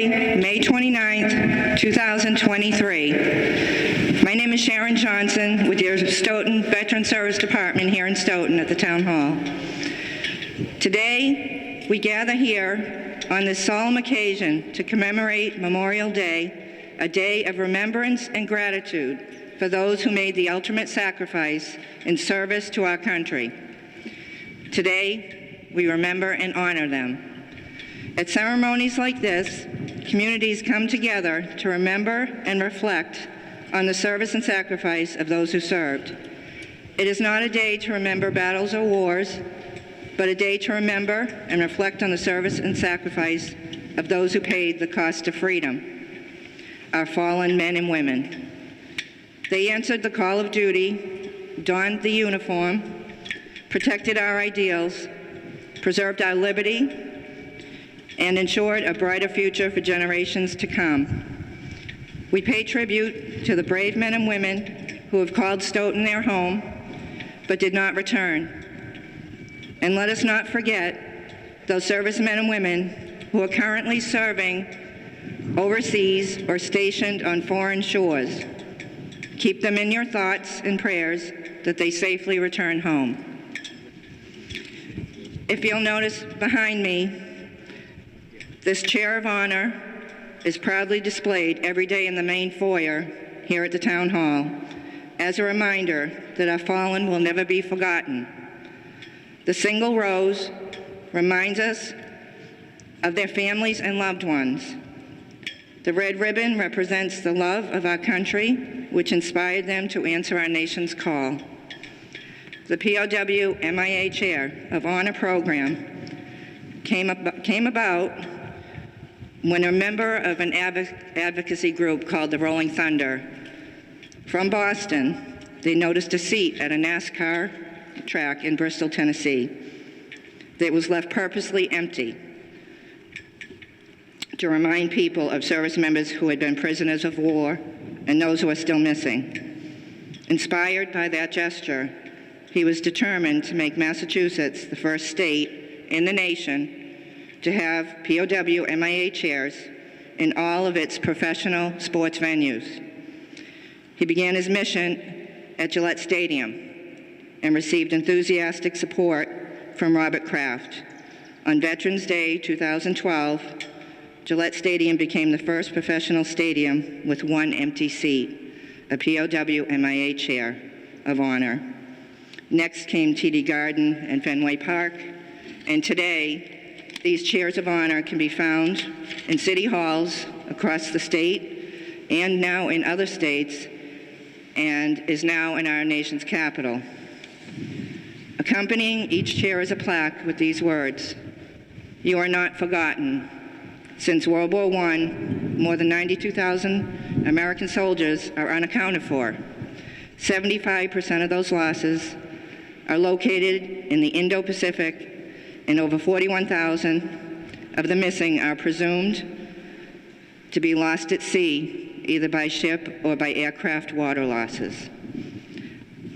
Monday, May 29th, 2023. My name is Sharon Johnson with your Stoughton Veteran Service Department here in Stoughton at the Town Hall. Today, we gather here on this solemn occasion to commemorate Memorial Day, a day of remembrance and gratitude for those who made the ultimate sacrifice in service to our country. Today, we remember and honor them. At ceremonies like this, communities come together to remember and reflect on the service and sacrifice of those who served. It is not a day to remember battles or wars, but a day to remember and reflect on the service and sacrifice of those who paid the cost of freedom, our fallen men and women. They answered the call of duty, donned the uniform, protected our ideals, preserved our liberty, and ensured a brighter future for generations to come. We pay tribute to the brave men and women who have called Stoughton their home, but did not return. And let us not forget those servicemen and women who are currently serving overseas or stationed on foreign shores. Keep them in your thoughts and prayers that they safely return home. If you'll notice behind me, this chair of honor is proudly displayed every day in the main foyer here at the Town Hall as a reminder that our fallen will never be forgotten. The single rose reminds us of their families and loved ones. The red ribbon represents the love of our country, which inspired them to answer our nation's call. The POW MIA Chair of Honor program came about when a member of an advocacy group called the Rolling Thunder from Boston, they noticed a seat at a NASCAR track in Bristol, Tennessee that was left purposely empty to remind people of service members who had been prisoners of war and those who are still missing. Inspired by that gesture, he was determined to make Massachusetts the first state in the nation to have POW MIA chairs in all of its professional sports venues. He began his mission at Gillette Stadium and received enthusiastic support from Robert Kraft. On Veterans Day 2012, Gillette Stadium became the first professional stadium with one empty seat, a POW MIA chair of honor. Next came TD Garden and Fenway Park, and today, these chairs of honor can be found in city halls across the state and now in other states, and is now in our nation's capital. Accompanying each chair is a plaque with these words: "You are not forgotten." Since World War I, more than 92,000 American soldiers are unaccounted for. 75% of those losses are located in the Indo-Pacific, and over 41,000 of the missing are presumed to be lost at sea, either by ship or by aircraft water losses.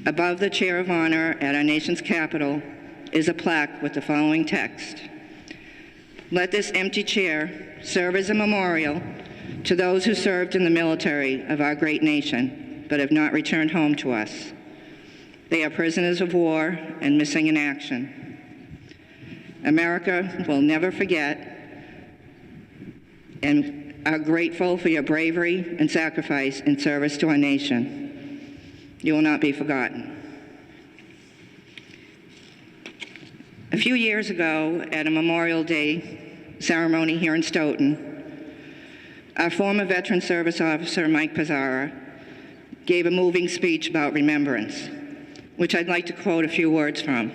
Above the chair of honor at our nation's capital is a plaque with the following text: "Let this empty chair serve as a memorial to those who served in the military of our great nation, but have not returned home to us. They are prisoners of war and missing in action. America will never forget and are grateful for your bravery and sacrifice in service to our nation. You will not be forgotten." A few years ago, at a Memorial Day ceremony here in Stoughton, our former Veteran Service Officer, Mike Pizzara, gave a moving speech about remembrance, which I'd like to quote a few words from.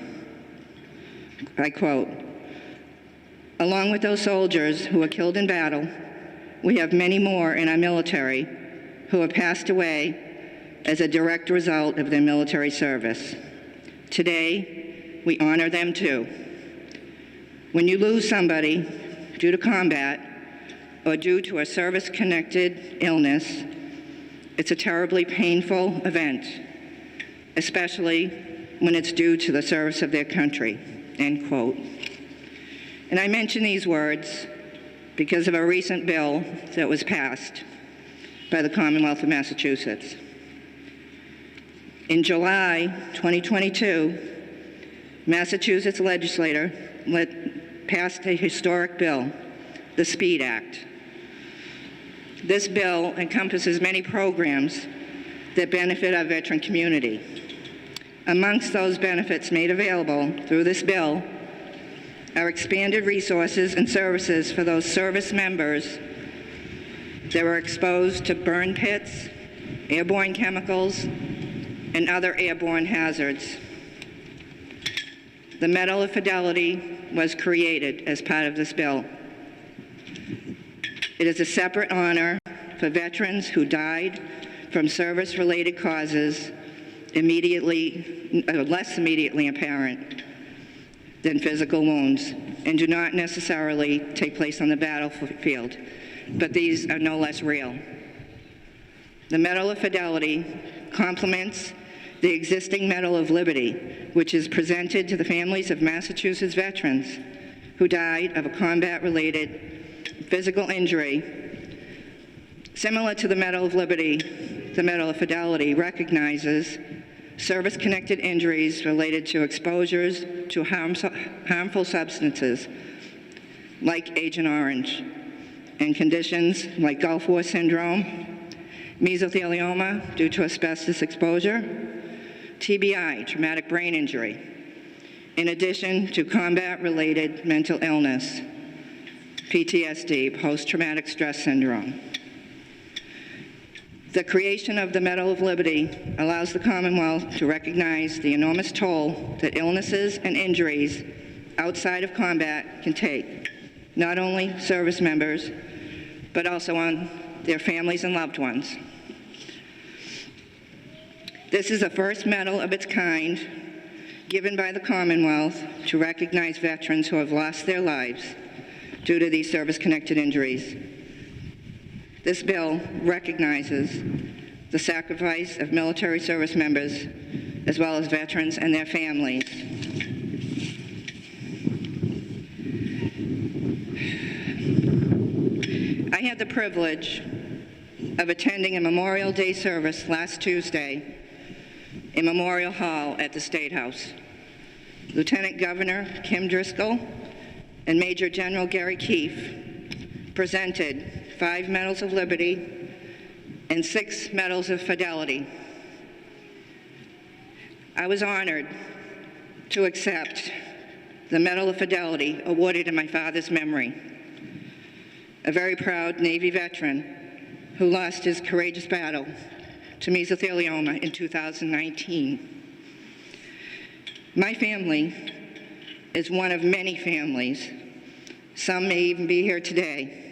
I quote, "Along with those soldiers who were killed in battle, we have many more in our military who have passed away as a direct result of their military service. Today, we honor them too. When you lose somebody due to combat or due to a service-connected illness, it's a terribly painful event, especially when it's due to the service of their country," end quote. And I mention these words because of a recent bill that was passed by the Commonwealth of Massachusetts. In July 2022, Massachusetts legislature passed a historic bill, the SPEED Act. This bill encompasses many programs that benefit our veteran community. Amongst those benefits made available through this bill are expanded resources and services for those service members that were exposed to burn pits, airborne chemicals, and other airborne hazards. The Medal of Fidelity was created as part of this bill. It is a separate honor for veterans who died from service-related causes less immediately apparent than physical wounds and do not necessarily take place on the battlefield, but these are no less real. The Medal of Fidelity complements the existing Medal of Liberty, which is presented to the families of Massachusetts veterans who died of a combat-related physical injury. Similar to the Medal of Liberty, the Medal of Fidelity recognizes service-connected injuries related to exposures to harmful substances like Agent Orange and conditions like Gulf War syndrome, mesothelioma due to asbestos exposure, TBI, traumatic brain injury, in addition to combat-related mental illness, PTSD, post-traumatic stress syndrome. The creation of the Medal of Liberty allows the Commonwealth to recognize the enormous toll that illnesses and injuries outside of combat can take, not only service members, but also on their families and loved ones. This is the first medal of its kind given by the Commonwealth to recognize veterans who have lost their lives due to these service-connected injuries. This bill recognizes the sacrifice of military service members as well as veterans and their families. I had the privilege of attending a Memorial Day service last Tuesday in Memorial Hall at the State House. Lieutenant Governor Kim Driscoll and Major General Gary Keefe presented 5 Medals of Liberty and 6 Medals of Fidelity. I was honored to accept the Medal of Fidelity awarded in my father's memory, a very proud Navy veteran who lost his courageous battle to mesothelioma in 2019. My family is one of many families, some may even be here today,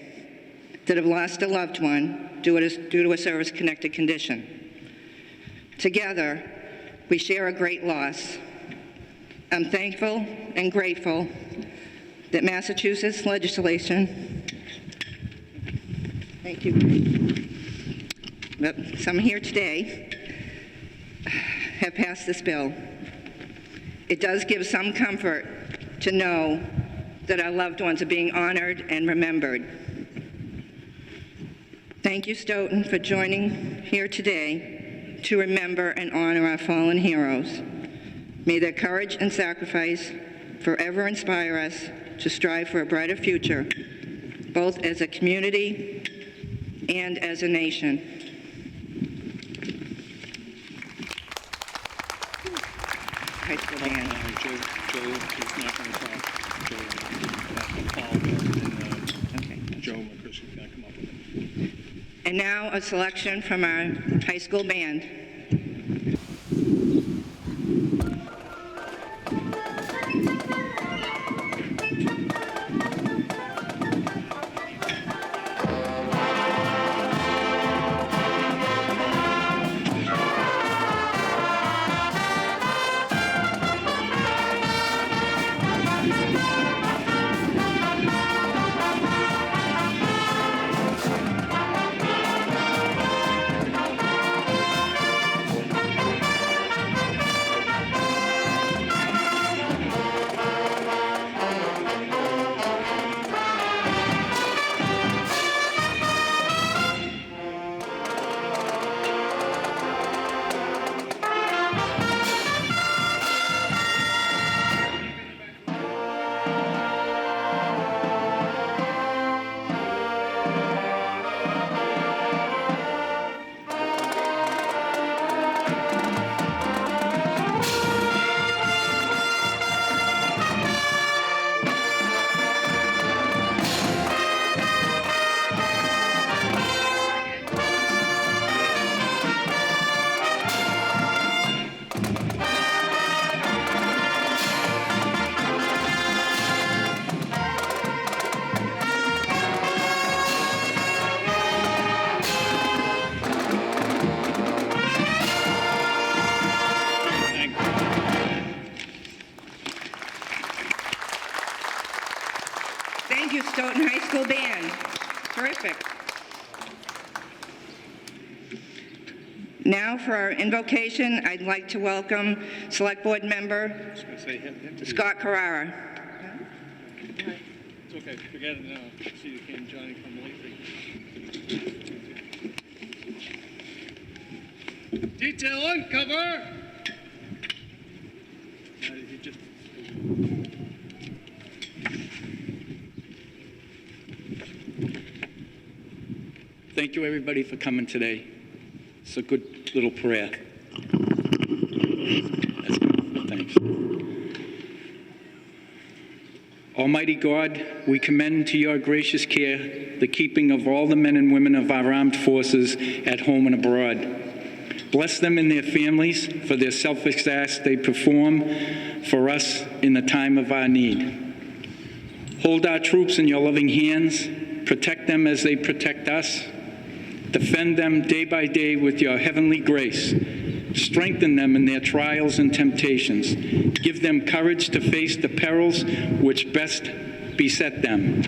that have lost a loved one due to a service-connected condition. Together, we share a great loss. I'm thankful and grateful that Massachusetts legislation, thank you, but some here today have passed this bill. It does give some comfort to know that our loved ones are being honored and remembered. Thank you, Stoughton, for joining here today to remember and honor our fallen heroes. May their courage and sacrifice forever inspire us to strive for a brighter future, both as a community and as a nation. High school band. Joe is not going to talk. Paul and Joe McChrystal is going to come up with it. And now a selection from our high school band. school band. Terrific. Now for our invocation, I'd like to welcome Select Board Member I was gonna say, him to do- Scott Carrara. It's okay, forget it now. See, you came Johnny come lately. Detail uncover! He just... Thank you, everybody, for coming today. It's a good little prayer. That's good. Thanks. Almighty God, we commend to your gracious care the keeping of all the men and women of our armed forces at home and abroad. Bless them and their families for their selfless acts they perform for us in the time of our need. Hold our troops in your loving hands. Protect them as they protect us. Defend them day by day with your heavenly grace. Strengthen them in their trials and temptations. Give them courage to face the perils which best beset them.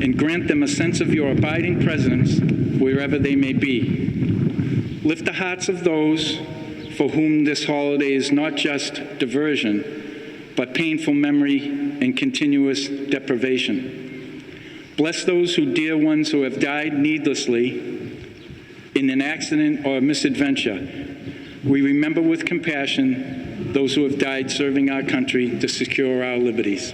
And grant them a sense of your abiding presence wherever they may be. Lift the hearts of those for whom this holiday is not just diversion, but painful memory and continuous deprivation. Bless those dear ones who have died needlessly in an accident or misadventure. We remember with compassion those who have died serving our country to secure our liberties.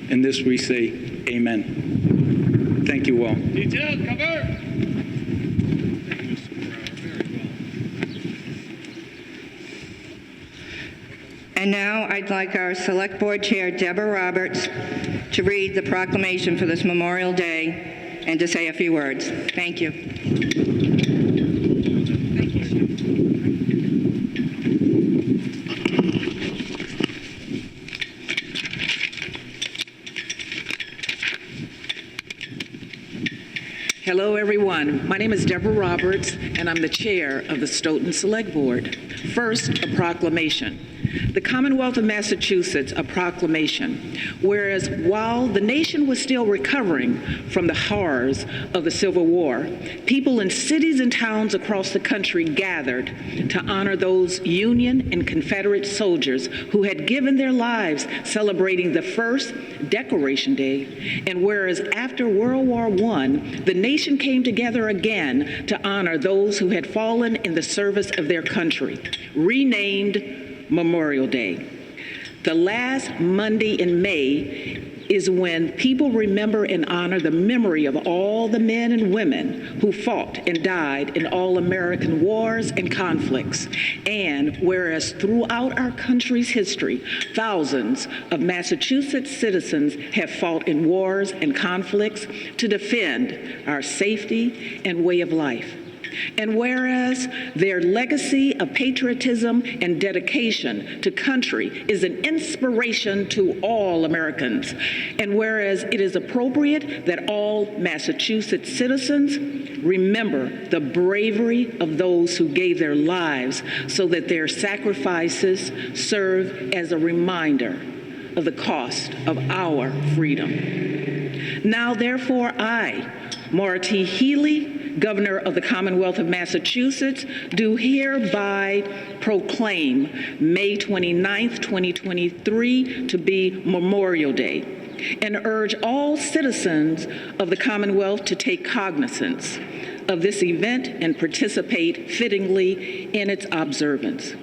In this we say, amen. Thank you all. Detail cover! Thank you, Mr. Brown. Very well. And now I'd like our Select Board Chair, Deborah Roberts, to read the proclamation for this Memorial Day and to say a few words. Thank you. Hello, everyone. My name is Deborah Roberts, and I'm the chair of the Stoughton Select Board. First, a proclamation. The Commonwealth of Massachusetts, a proclamation. Whereas while the nation was still recovering from the horrors of the Civil War, people in cities and towns across the country gathered to honor those Union and Confederate soldiers who had given their lives celebrating the first Decoration Day. And whereas after World War I, the nation came together again to honor those who had fallen in the service of their country, renamed Memorial Day. The last Monday in May is when people remember and honor the memory of all the men and women who fought and died in all American wars and conflicts. And whereas throughout our country's history, thousands of Massachusetts citizens have fought in wars and conflicts to defend our safety and way of life. And whereas their legacy of patriotism and dedication to country is an inspiration to all Americans, and whereas it is appropriate that all Massachusetts citizens remember the bravery of those who gave their lives so that their sacrifices serve as a reminder of the cost of our freedom. Now, therefore, I, Maura T. Healey, Governor of the Commonwealth of Massachusetts, do hereby proclaim May 29th, 2023 to be Memorial Day, and urge all citizens of the Commonwealth to take cognizance of this event and participate fittingly in its observance.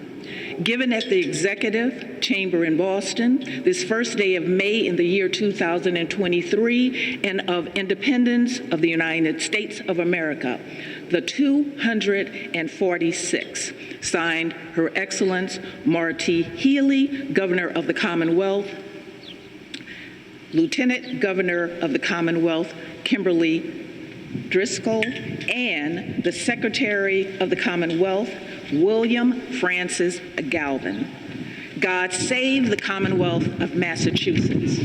Given at the Executive Chamber in Boston, this first day of May in the year 2023 and of independence of the United States of America, the 246, signed Her Excellence Maura T. Healey, Governor of the Commonwealth, Lieutenant Governor of the Commonwealth, Kimberly Driscoll, and the Secretary of the Commonwealth, William Francis Galvin. God save the Commonwealth of Massachusetts.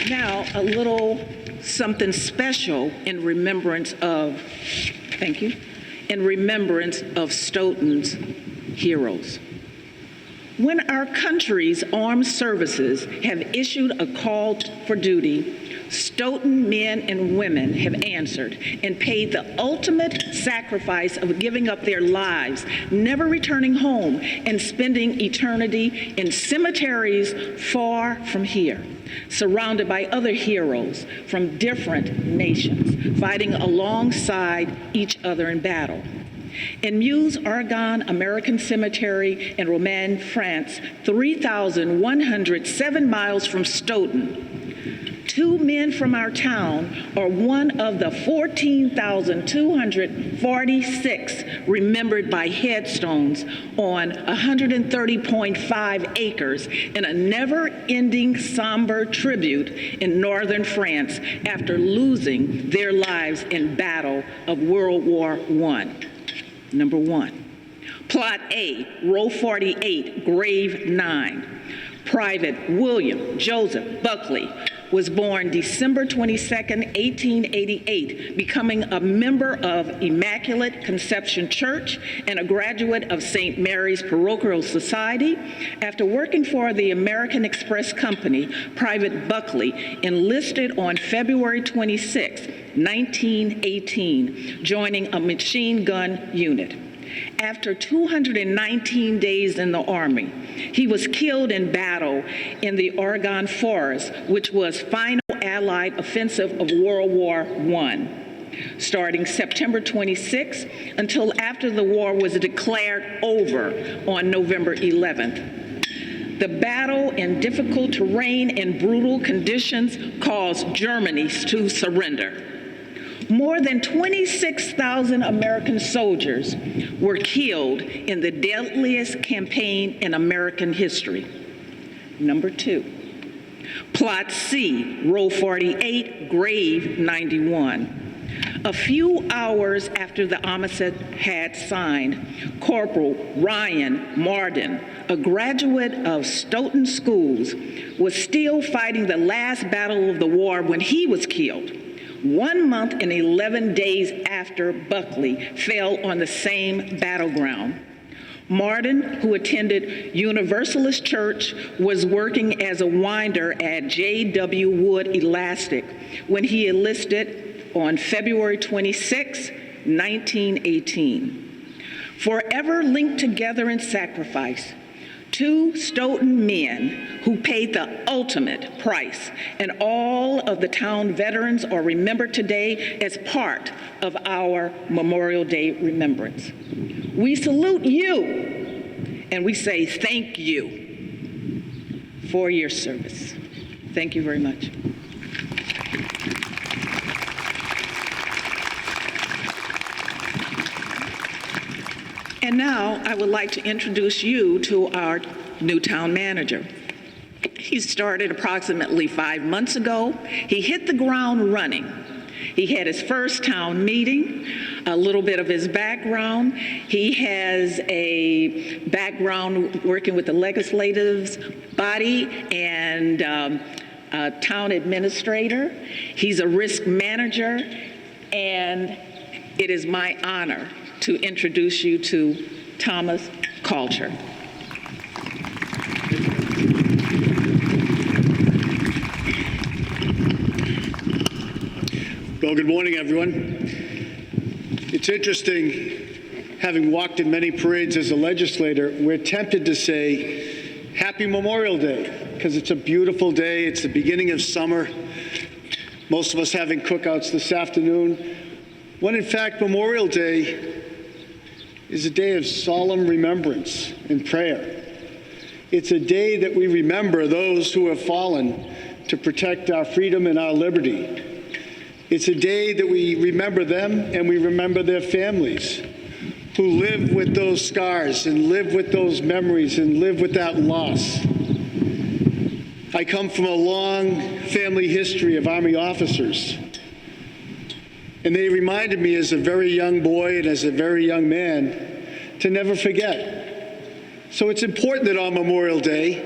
Now, a little something special in remembrance of, thank you, in remembrance of Stoughton's heroes. When our country's armed services have issued a call for duty, Stoughton men and women have answered and paid the ultimate sacrifice of giving up their lives, never returning home, and spending eternity in cemeteries far from here, surrounded by other heroes from different nations, fighting alongside each other in battle. In Meuse, Argonne American Cemetery in Romaine, France, 3,107 miles from Stoughton, 2 men from our town are one of the 14,246 remembered by headstones on 130.5 acres in a never-ending somber tribute in northern France after losing their lives in battle of World War I. Number 1. Plot A, row 48, grave 9. Private William Joseph Buckley was born December 22nd, 1888, becoming a member of Immaculate Conception Church and a graduate of St. Mary's Parochial Society. After working for the American Express Company, Private Buckley enlisted on February 26, 1918, joining a machine gun unit. After 219 days in the Army, he was killed in battle in the Argonne Forest, which was final Allied offensive of World War I, starting September 26 until after the war was declared over on November 11th. The battle in difficult terrain and brutal conditions caused Germany to surrender. More than 26,000 American soldiers were killed in the deadliest campaign in American history. Number 2, Plot C, row 48, grave 91. A few hours after the homicide had signed, Corporal Ryan Marden, a graduate of Stoughton schools, was still fighting the last battle of the war when he was killed. 1 month and 11 days after Buckley fell on the same battleground. Martin, who attended Universalist Church, was working as a winder at J.W. Wood Elastic when he enlisted on February 26, 1918. Forever linked together in sacrifice, 2 Stoughton men who paid the ultimate price, and all of the town veterans are remembered today as part of our Memorial Day remembrance. We salute you, and we say thank you for your service. Thank you very much. And now I would like to introduce you to our new town manager. He started approximately 5 months ago. He hit the ground running. He had his first town meeting, a little bit of his background. He has a background working with the legislative body and a town administrator. He's a risk manager, and it is my honor to introduce you to Thomas Culture. Well, good morning, everyone. It's interesting, having walked in many parades as a legislator, we're tempted to say, Happy Memorial Day, because it's a beautiful day. It's the beginning of summer. Most of us having cookouts this afternoon, when in fact Memorial Day is a day of solemn remembrance and prayer. It's a day that we remember those who have fallen to protect our freedom and our liberty. It's a day that we remember them and we remember their families who live with those scars and live with those memories and live with that loss. I come from a long family history of Army officers, and they reminded me as a very young boy and as a very young man to never forget. So it's important that on Memorial Day,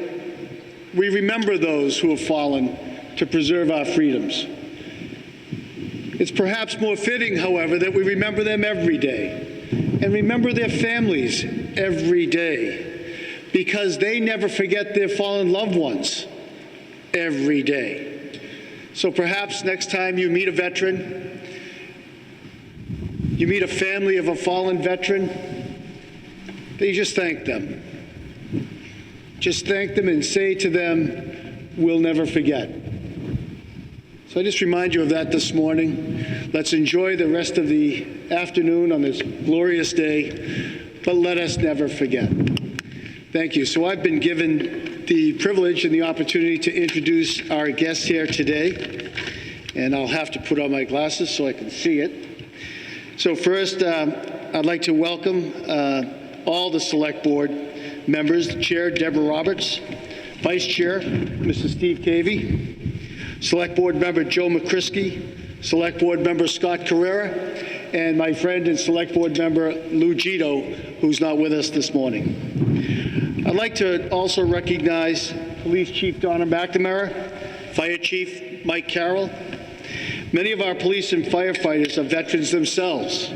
we remember those who have fallen to preserve our freedoms. It's perhaps more fitting, however, that we remember them every day and remember their families every day, because they never forget their fallen loved ones every day. So perhaps next time you meet a veteran, you meet a family of a fallen veteran, that you just thank them. Just thank them and say to them, we'll never forget. So I just remind you of that this morning. Let's enjoy the rest of the afternoon on this glorious day, but let us never forget. Thank you. So I've been given the privilege and the opportunity to introduce our guest here today, and I'll have to put on my glasses so I can see it. So first, I'd like to welcome all the Select Board members, Chair Deborah Roberts, Vice Chair Mr. Steve Cavey, Select Board Member Joe McCrisky, Select Board Member Scott Carrera, and my friend and Select Board Member Lou Gito, who's not with us this morning. I'd like to also recognize Police Chief Donna McNamara, Fire Chief Mike Carroll. Many of our police and firefighters are veterans themselves.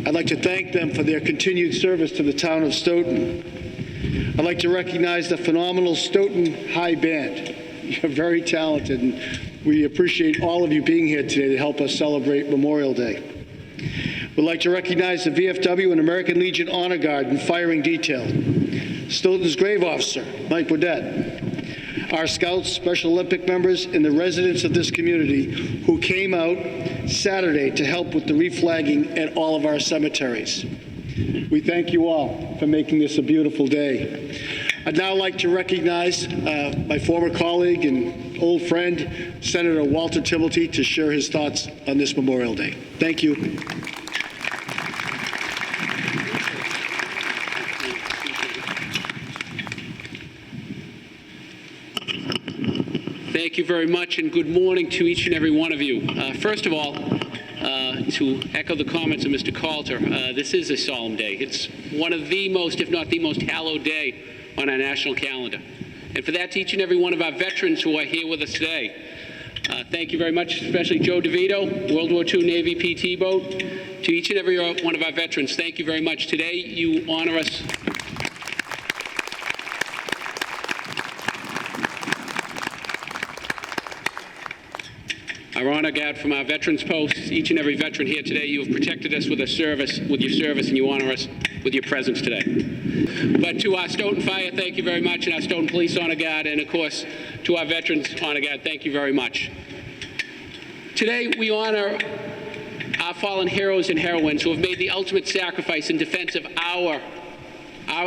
I'd like to thank them for their continued service to the town of Stoughton. I'd like to recognize the phenomenal Stoughton High Band. You're very talented, and we appreciate all of you being here today to help us celebrate Memorial Day. We'd like to recognize the VFW and American Legion Honor Guard and Firing Detail, Stoughton's Grave Officer, Mike Burdett, our Scouts, Special Olympic members, and the residents of this community who came out Saturday to help with the reflagging at all of our cemeteries. We thank you all for making this a beautiful day. I'd now like to recognize my former colleague and old friend, Senator Walter Timilty, to share his thoughts on this Memorial Day. Thank you. Thank you very much, and good morning to each and every one of you. First of all, to echo the comments of Mr. Coulter, this is a solemn day. It's one of the most, if not the most, hallowed day on our national calendar. And for that, to each and every one of our veterans who are here with us today, thank you very much, especially Joe DeVito, World War II Navy PT boat. To each and every one of our veterans, thank you very much. Today, you honor us. Our honor guard from our veterans posts, each and every veteran here today, you have protected us with your service, and you honor us with your presence today. But to our Stoughton Fire, thank you very much, and our Stoughton Police Honor Guard, and of course, to our Veterans Honor Guard, thank you very much. Today, we honor our fallen heroes and heroines who have made the ultimate sacrifice in defense of our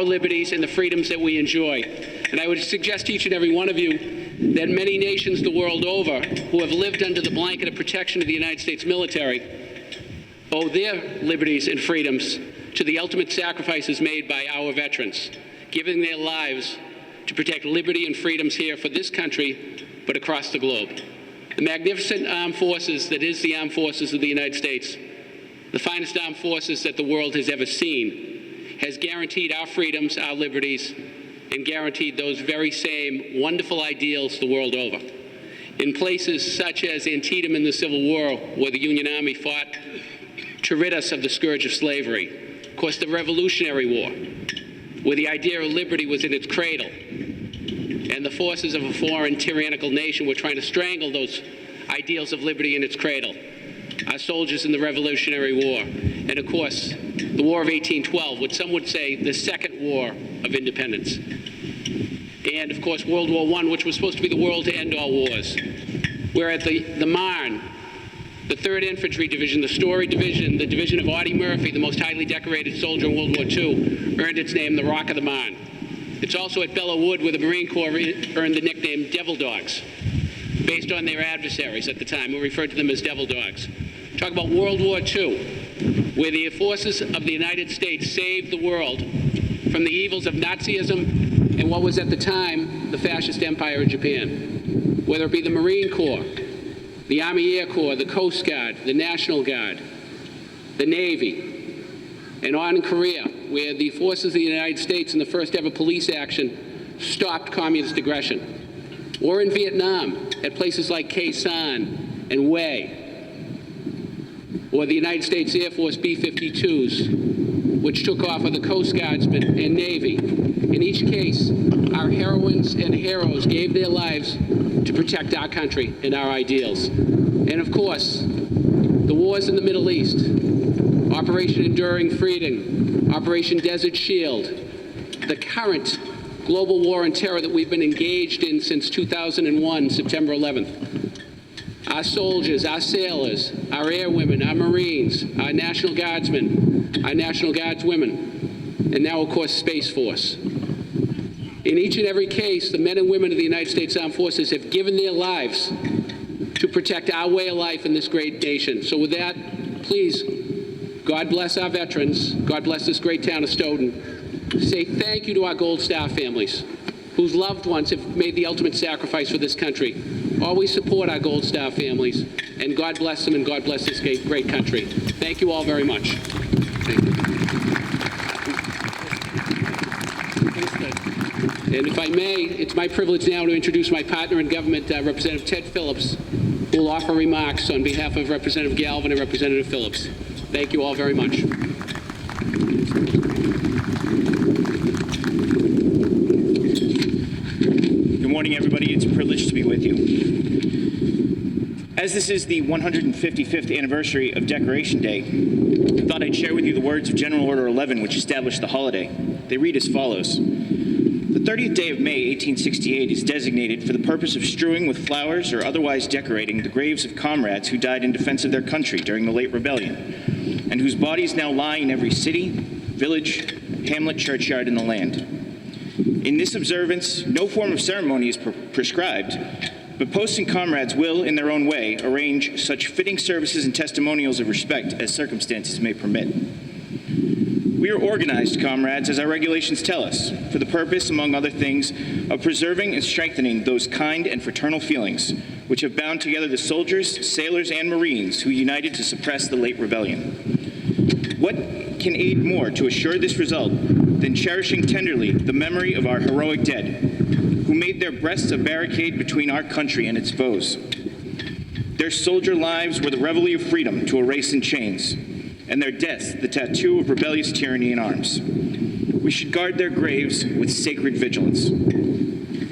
liberties and the freedoms that we enjoy. And I would suggest to each and every one of you that many nations the world over who have lived under the blanket of protection of the United States military owe their liberties and freedoms to the ultimate sacrifices made by our veterans, giving their lives to protect liberty and freedoms here for this country, but across the globe. The magnificent armed forces that is the armed forces of the United States, the finest armed forces that the world has ever seen, has guaranteed our freedoms, our liberties, and guaranteed those very same wonderful ideals the world over. In places such as Antietam in the Civil War, where the Union Army fought to rid us of the scourge of slavery. Of course, the Revolutionary War, where the idea of liberty was in its cradle, and the forces of a foreign tyrannical nation were trying to strangle those ideals of liberty in its cradle. Our soldiers in the Revolutionary War, and of course, the War of 1812, what some would say the Second War of Independence. And of course, World War I, which was supposed to be the world to end all wars. Where at the Marne, the 3rd Infantry Division, the Story Division, the division of Audie Murphy, the most highly decorated soldier in World War II, earned its name the Rock of the Marne. It's also at Belleau Wood where the Marine Corps earned the nickname Devil Dogs, based on their adversaries at the time, who referred to them as Devil Dogs. Talk about World War II, where the forces of the United States saved the world from the evils of Nazism and what was at the time the fascist empire of Japan. Whether it be the Marine Corps, the Army Air Corps, the Coast Guard, the National Guard, the Navy, and on in Korea, where the forces of the United States in the first ever police action stopped communist aggression. Or in Vietnam, at places like Khe Sanh and Hue, or the United States Air Force B-52s, which took off with the Coast Guardsmen and Navy In each case, our heroines and heroes gave their lives to protect our country and our ideals. And of course, the wars in the Middle East, Operation Enduring Freedom, Operation Desert Shield, the current global war on terror that we've been engaged in since 2001, September 11th. Our soldiers, our sailors, our airwomen, our Marines, our National Guardsmen, our National Guardswomen, and now, of course, Space Force. In each and every case, the men and women of the United States Armed Forces have given their lives to protect our way of life in this great nation. So with that, please, God bless our veterans. God bless this great town of Stoughton. Say thank you to our Gold Star families, whose loved ones have made the ultimate sacrifice for this country. Always support our Gold Star families, and God bless them, and God bless this great country. Thank you all very much. Thank you. And if I may, it's my privilege now to introduce my partner in government, Representative Ted Phillips, who will offer remarks on behalf of Representative Galvin and Representative Phillips. Thank you all very much. Good morning, everybody. It's a privilege to be with you. As this is the 155th anniversary of Decoration Day, I thought I'd share with you the words of General Order 11, which established the holiday. They read as follows. The 30th day of May, 1868, is designated for the purpose of strewing with flowers or otherwise decorating the graves of comrades who died in defense of their country during the late rebellion, and whose bodies now lie in every city, village, hamlet, churchyard in the land. In this observance, no form of ceremony is prescribed, but posting comrades will, in their own way, arrange such fitting services and testimonials of respect as circumstances may permit. We are organized, comrades, as our regulations tell us, for the purpose, among other things, of preserving and strengthening those kind and fraternal feelings which have bound together the soldiers, sailors, and Marines who united to suppress the late rebellion. What can aid more to assure this result than cherishing tenderly the memory of our heroic dead, who made their breasts a barricade between our country and its foes? Their soldier lives were the reveille of freedom to a race in chains, and their deaths the tattoo of rebellious tyranny in arms. We should guard their graves with sacred vigilance.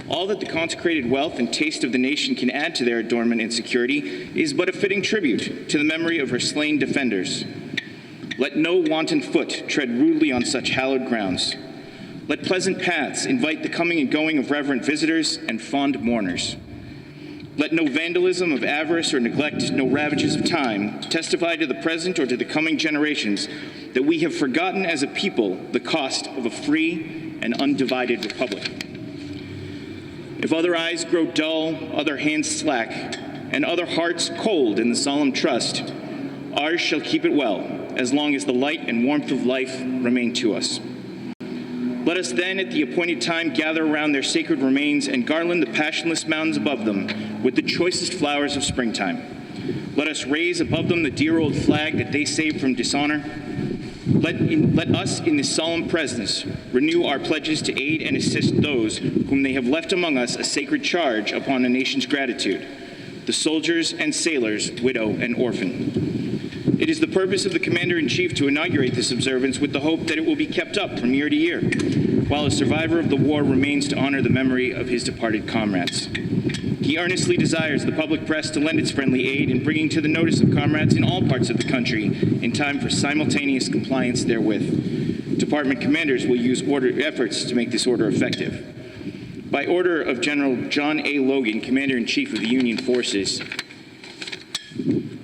All that the consecrated wealth and taste of the nation can add to their adornment and security is but a fitting tribute to the memory of her slain defenders. Let no wanton foot tread rudely on such hallowed grounds. Let pleasant paths invite the coming and going of reverent visitors and fond mourners. Let no vandalism of avarice or neglect, no ravages of time, testify to the present or to the coming generations that we have forgotten as a people the cost of a free and undivided republic. If other eyes grow dull, other hands slack, and other hearts cold in the solemn trust, ours shall keep it well, as long as the light and warmth of life remain to us. Let us then, at the appointed time, gather around their sacred remains and garland the passionless mountains above them with the choicest flowers of springtime. Let us raise above them the dear old flag that they saved from dishonor. Let us, in this solemn presence, renew our pledges to aid and assist those whom they have left among us a sacred charge upon a nation's gratitude, the soldiers and sailors, widow and orphan. It is the purpose of the Commander-in-Chief to inaugurate this observance with the hope that it will be kept up from year to year, while a survivor of the war remains to honor the memory of his departed comrades. He earnestly desires the public press to lend its friendly aid in bringing to the notice of comrades in all parts of the country in time for simultaneous compliance therewith. Department commanders will use efforts to make this order effective. By order of General John A. Logan, Commander-in-Chief of the Union Forces,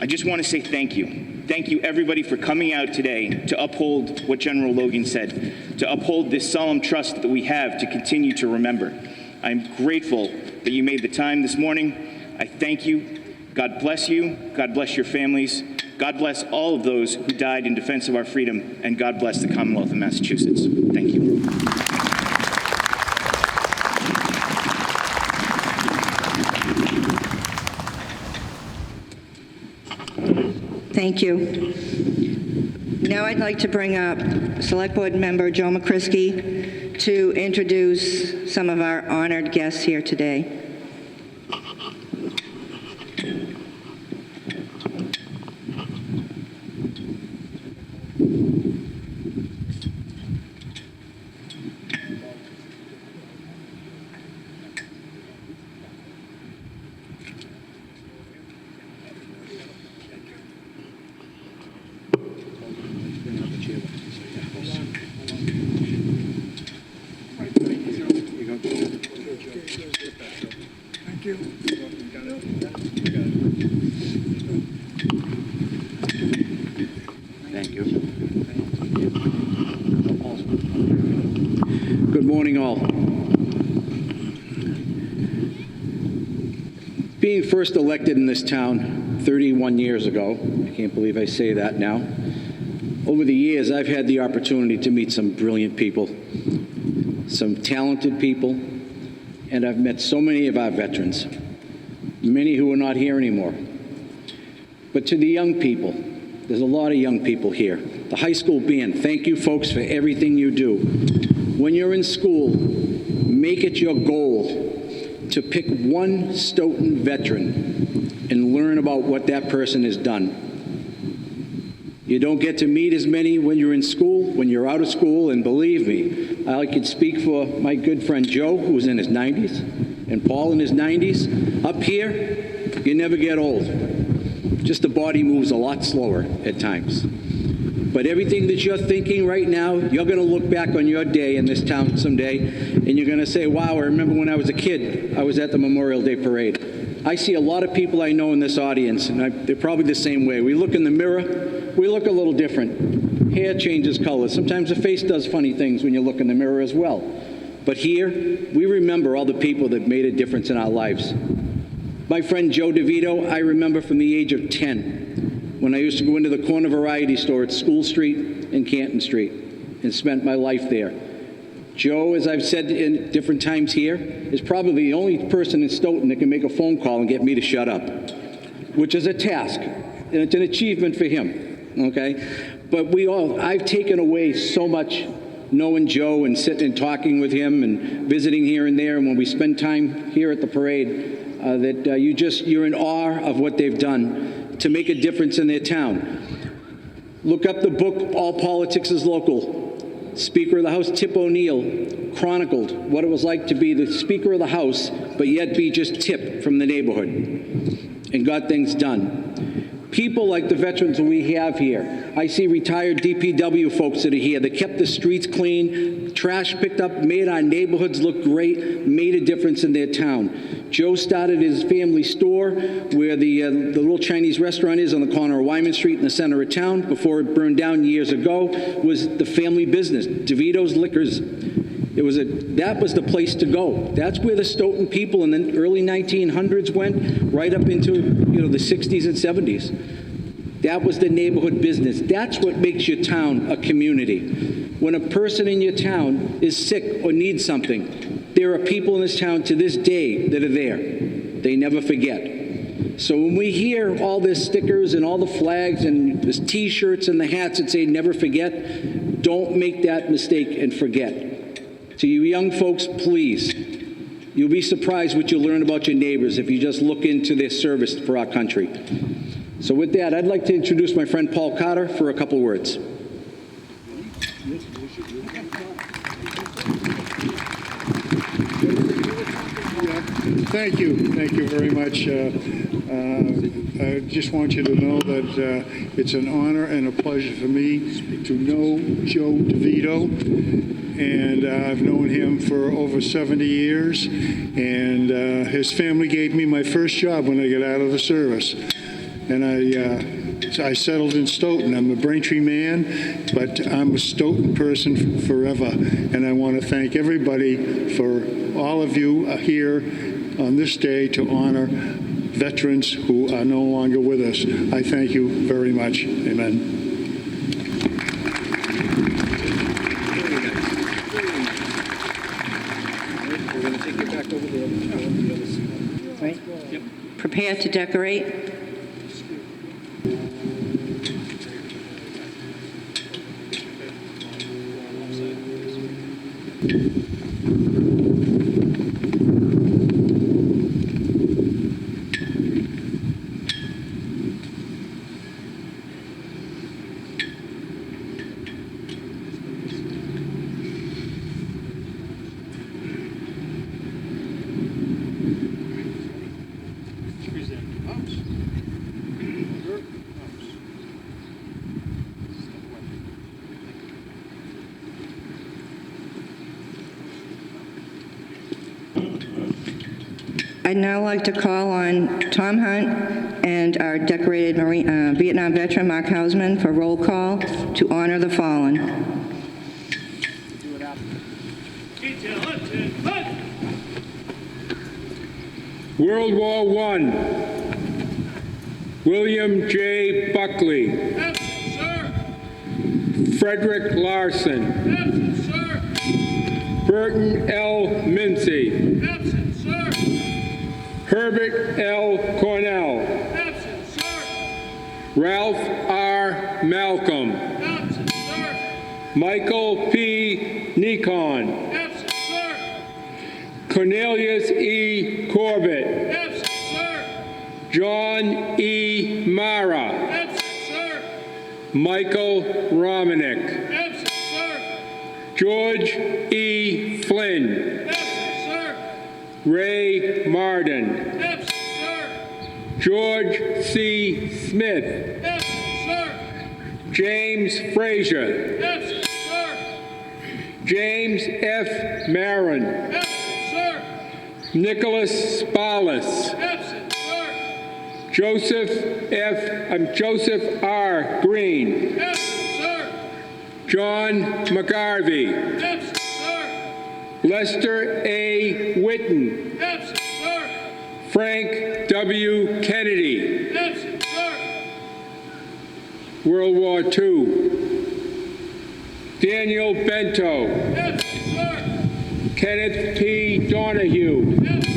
I just want to say thank you. Thank you, everybody, for coming out today to uphold what General Logan said, to uphold this solemn trust that we have to continue to remember. I'm grateful that you made the time this morning. I thank you. God bless you. God bless your families. God bless all of those who died in defense of our freedom, and God bless the Commonwealth of Massachusetts. Thank you. Thank you. Now I'd like to bring up Select Board Member Joe McCrisky to introduce some of our honored guests here today. Good morning, all. Being first elected in this town 31 years ago, I can't believe I say that now, over the years I've had the opportunity to meet some brilliant people, some talented people, and I've met so many of our veterans, many who are not here anymore. But to the young people, there's a lot of young people here. The high school band, thank you folks for everything you do. When you're in school, make it your goal to pick one Stoughton veteran and learn about what that person has done. You don't get to meet as many when you're in school, when you're out of school, and believe me, I could speak for my good friend Joe, who's in his 90s, and Paul in his 90s. Up here, you never get old. Just the body moves a lot slower at times. But everything that you're thinking right now, you're going to look back on your day in this town someday, and you're going to say, wow, I remember when I was a kid, I was at the Memorial Day Parade. I see a lot of people I know in this audience, and they're probably the same way. We look in the mirror, we look a little different. Hair changes color. Sometimes the face does funny things when you look in the mirror as well. But here, we remember all the people that made a difference in our lives. My friend Joe DeVito, I remember from the age of 10, when I used to go into the corner variety store at School Street and Canton Street and spent my life there. Joe, as I've said in different times here, is probably the only person in Stoughton that can make a phone call and get me to shut up, which is a task, and it's an achievement for him, okay? But I've taken away so much knowing Joe and sitting and talking with him and visiting here and there, and when we spend time here at the parade, that you're in awe of what they've done to make a difference in their town. Look up the book, All Politics is Local. Speaker of the House Tip O'Neill chronicled what it was like to be the Speaker of the House, but yet be just Tip from the neighborhood, and got things done. People like the veterans that we have here. I see retired DPW folks that are here that kept the streets clean, trash picked up, made our neighborhoods look great, made a difference in their town. Joe started his family store where the little Chinese restaurant is on the corner of Wyman Street in the center of town. Before it burned down years ago, was the family business, DeVito's Liquors. That was the place to go. That's where the Stoughton people in the early 1900s went, right up into the 60s and 70s. That was the neighborhood business. That's what makes your town a community. When a person in your town is sick or needs something, there are people in this town to this day that are there. They never forget. So when we hear all the stickers and all the flags and the T-shirts and the hats that say never forget, don't make that mistake and forget. To you young folks, please, you'll be surprised what you'll learn about your neighbors if you just look into their service for our country. So with that, I'd like to introduce my friend Paul Carter for a couple words. Thank you very much. I just want you to know that it's an honor and a pleasure for me to know Joe DeVito, and I've known him for over 70 years, and his family gave me my first job when I got out of the service, and I settled in Stoughton. I'm a Braintree man, but I'm a Stoughton person forever, and I want to thank everybody for all of you here on this day to honor veterans who are no longer with us. I thank you very much. Amen. We're going to take you back over there on the other side. Right. Yep. Prepare to decorate. I'd now like to call on Tom Hunt and our decorated Vietnam veteran Mark Hausman for roll call to honor the fallen. World War I, William J. Buckley. Absent, sir. Frederick Larson. Absent, sir. Burton L. Mincy. Absent, sir. Herbert L. Cornell. Absent, sir. Ralph R. Malcolm. Absent, sir. Michael P. Nikon. Absent, sir. Cornelius E. Corbett. Absent, sir. John E. Mara. Absent, sir. Michael Romanek. Absent, sir. George E. Flynn. Absent, sir. Ray Marden. Absent, sir. George C. Smith. Absent, sir. James Frazier. Absent, sir. James F. Marin. Absent, sir. Nicholas Spalis. Absent, sir. Joseph R. Green. Absent, sir. John McGarvey. Absent, sir. Lester A. Whitten. Absent, sir. Frank W. Kennedy. Absent, sir. World War II. Daniel Bento. Absent, sir. Kenneth P. Donahue. Absent, sir.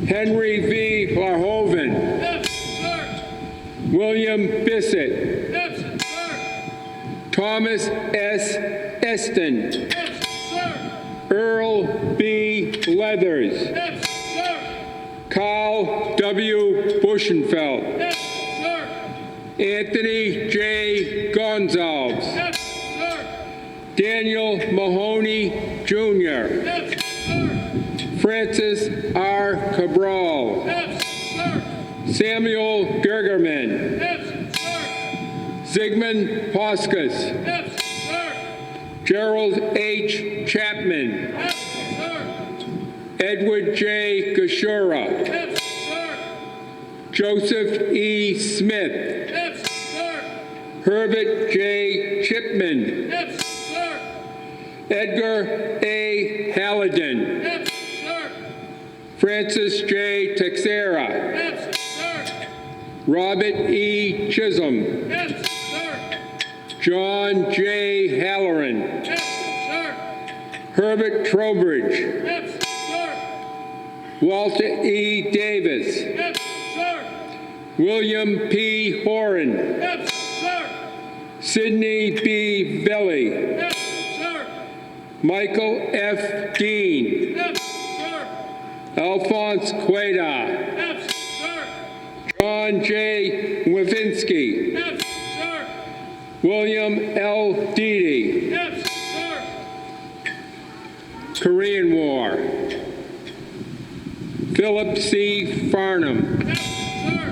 Henry V. Lahoven. Absent, sir. William Bissett. Absent, sir. Thomas S. Eston. Absent, sir. Earl B. Leathers. Absent, sir. Carl W. Buschenfeld. Absent, sir. Anthony J. Gonzalez. Absent, sir. Daniel Mahoney Jr. Absent, sir. Francis R. Cabral. Absent, sir. Samuel Gergerman. Absent, sir. Zygmunt Poskus. Absent, sir. Gerald H. Chapman. Absent, sir. Edward J. Gashura. Absent, sir. Joseph E. Smith. Absent, sir. Herbert J. Chipman. Absent, sir. Edgar A. Hallidan. Absent, sir. Francis J. Texera. Absent, sir. Robert E. Chisholm. Absent, sir. John J. Halloran. Absent, sir. Herbert Trowbridge. Absent, sir. Walter E. Davis. Absent, sir. William P. Horan. Absent, sir. Sidney B. Belly. Absent, sir. Michael F. Dean. Absent, sir. Alphonse Cueda. Absent, sir. John J. Wavinsky. Absent, sir. William L. Deedy. Absent, sir. Korean War. Philip C. Farnham. Absent, sir.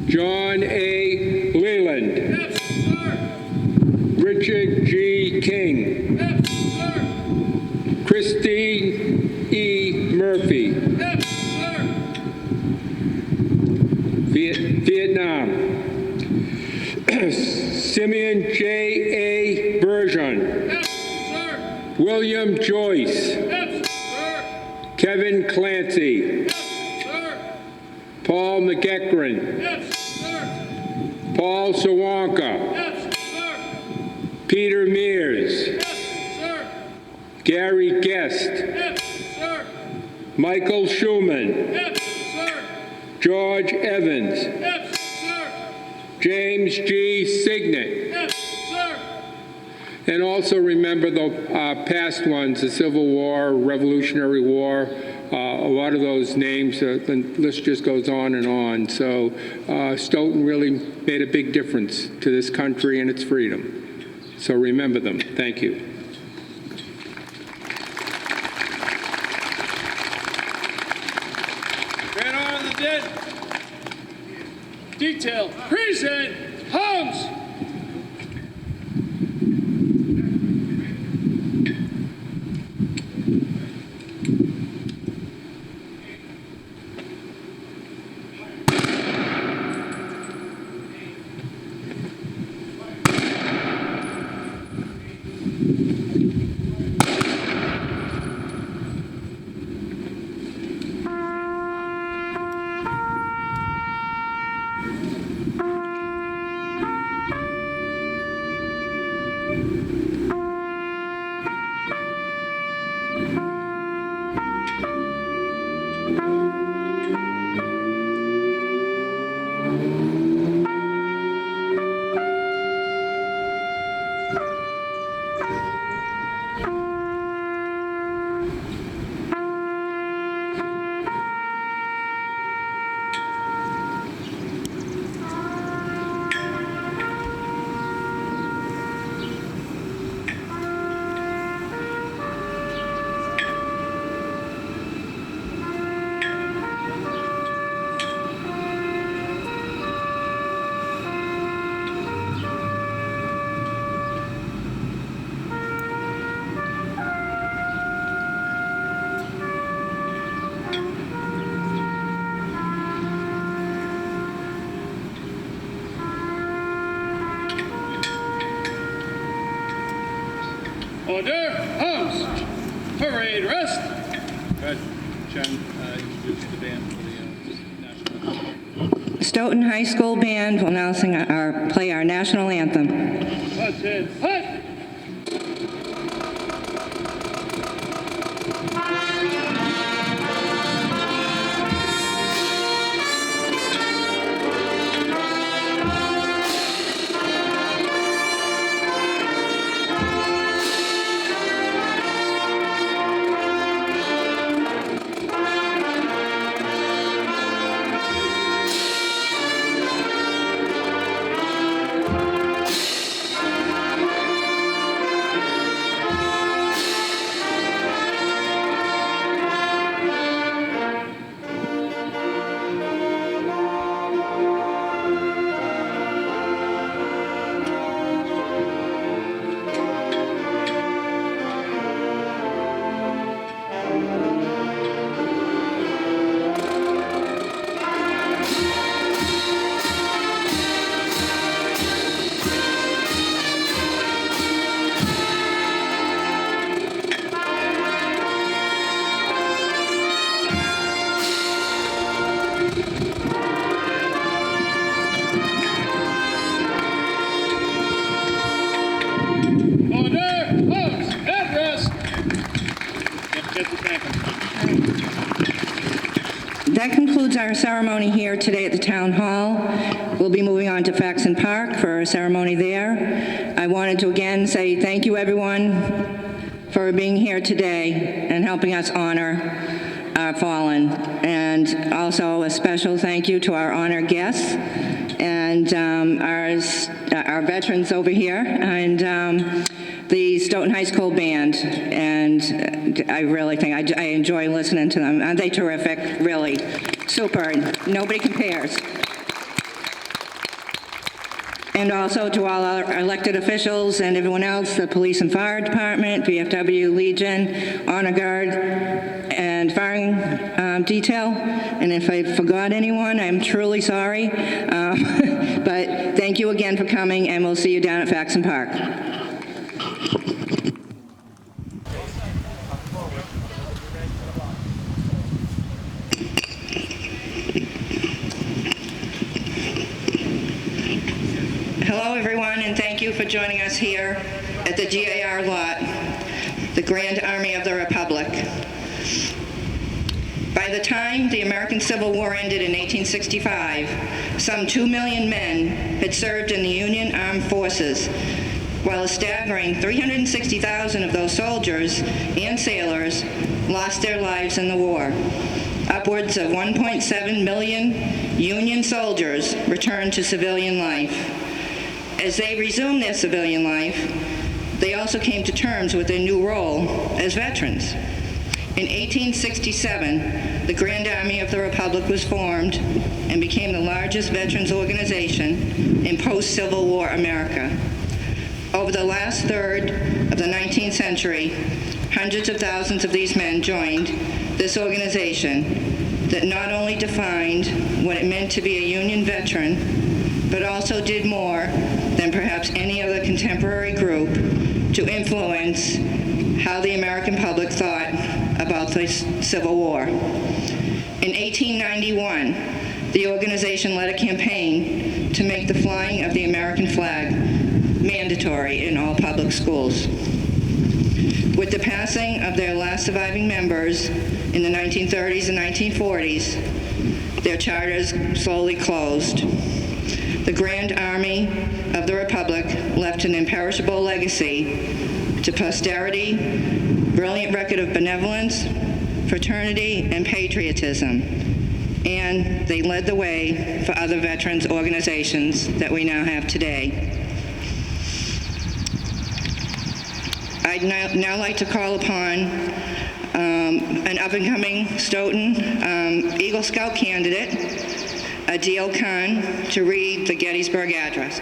John A. Leland. Absent, sir. Richard G. King. Absent, sir. Christine E. Murphy. Absent, sir. Vietnam. Simeon J. A. Bergeron. Absent, sir. William Joyce. Absent, sir. Kevin Clancy. Absent, sir. Paul McEachran. Absent, sir. Paul Sawanka. Absent, sir. Peter Mears. Absent, sir. Gary Guest. Absent, sir. Michael Schumann. Absent, sir. George Evans. Absent, sir. James G. Signet. Absent, sir. And also remember the past ones, the Civil War, Revolutionary War, a lot of those names, the list just goes on and on. So Stoughton really made a big difference to this country and its freedom. So remember them. Thank you. Grand honor the dead. Detail. Present. Homes. ahead. Sharon, introduce the band for the national anthem. Stoughton High School Band will now play our national anthem. That's it. Hey! That concludes our ceremony here today at the Town Hall. We'll be moving on to Faxon Park for a ceremony there. I wanted to again say thank you, everyone, for being here today and helping us honor our fallen. And also a special thank you to our honored guests and our veterans over here, and the Stoughton High School Band, and I really think I enjoy listening to them. Aren't they terrific? Really, super. Nobody compares. And also to all our elected officials and everyone else, the police and fire department, VFW, Legion, Honor Guard, and firing detail. And if I forgot anyone, I'm truly sorry. But thank you again for coming, and we'll see you down at Faxon Park. Hello, everyone, and thank you for joining us here at the GAR lot, the Grand Army of the Republic. By the time the American Civil War ended in 1865, some 2 million men had served in the Union Armed Forces, while a staggering 360,000 of those soldiers and sailors lost their lives in the war. Upwards of 1.7 million Union soldiers returned to civilian life. As they resumed their civilian life, they also came to terms with their new role as veterans. In 1867, the Grand Army of the Republic was formed and became the largest veterans organization in post-Civil War America. Over the last third of the 19th century, hundreds of thousands of these men joined this organization that not only defined what it meant to be a Union veteran, but also did more than perhaps any other contemporary group to influence how the American public thought about the Civil War. In 1891, the organization led a campaign to make the flying of the American flag mandatory in all public schools. With the passing of their last surviving members in the 1930s and 1940s, their charters slowly closed. The Grand Army of the Republic left an imperishable legacy to posterity, brilliant record of benevolence, fraternity, and patriotism. And they led the way for other veterans organizations that we now have today. I'd now like to call upon an up-and-coming Stoughton Eagle Scout candidate, Adil Khan, to read the Gettysburg Address.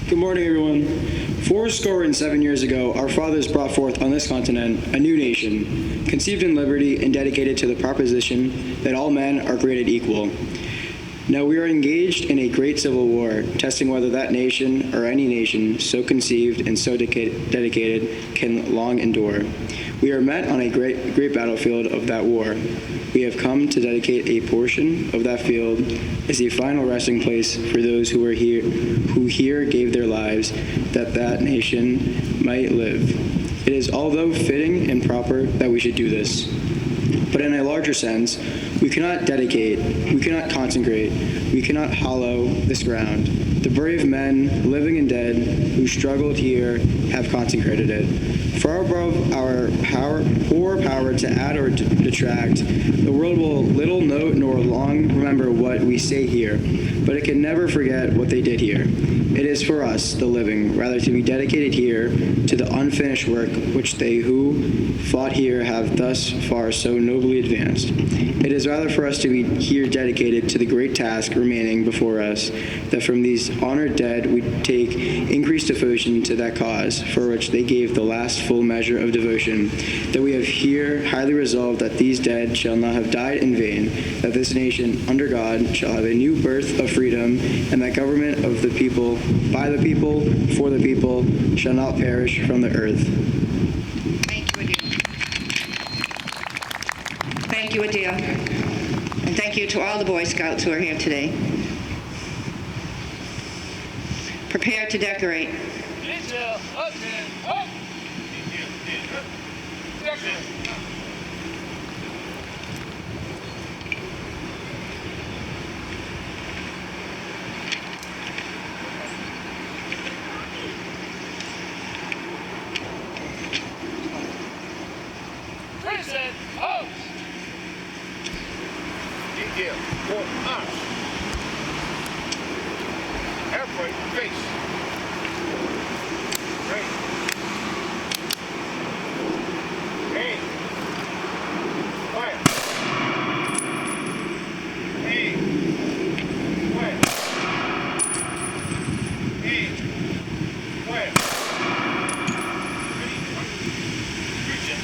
Good morning, everyone. "Fourscore and 7 years ago, our fathers brought forth on this continent a new nation, conceived in liberty and dedicated to the proposition that all men are created equal. Now we are engaged in a great civil war, testing whether that nation or any nation so conceived and so dedicated can long endure. We are met on a great battlefield of that war. We have come to dedicate a portion of that field as a final resting place for those who here gave their lives that that nation might live. It is although fitting and proper that we should do this. But in a larger sense, we cannot dedicate, we cannot consecrate, we cannot hallow this ground. The brave men, living and dead, who struggled here have consecrated it. Far above our poor power to add or detract, the world will little note nor long remember what we say here, but it can never forget what they did here. It is for us, the living, rather to be dedicated here to the unfinished work which they who fought here have thus far so nobly advanced. It is rather for us to be here dedicated to the great task remaining before us, that from these honored dead we take increased devotion to that cause for which they gave the last full measure of devotion, that we have here highly resolved that these dead shall not have died in vain, that this nation under God shall have a new birth of freedom, and that government of the people, by the people, for the people, shall not perish from the earth." Thank you, Adele. Thank you, Adele. And thank you to all the Boy Scouts who are here today. Prepare to decorate. Present, host. Detail, for arms. Airplane, face. Right. Aim. Fire. Aim. Fire. Aim. Fire. Reach it.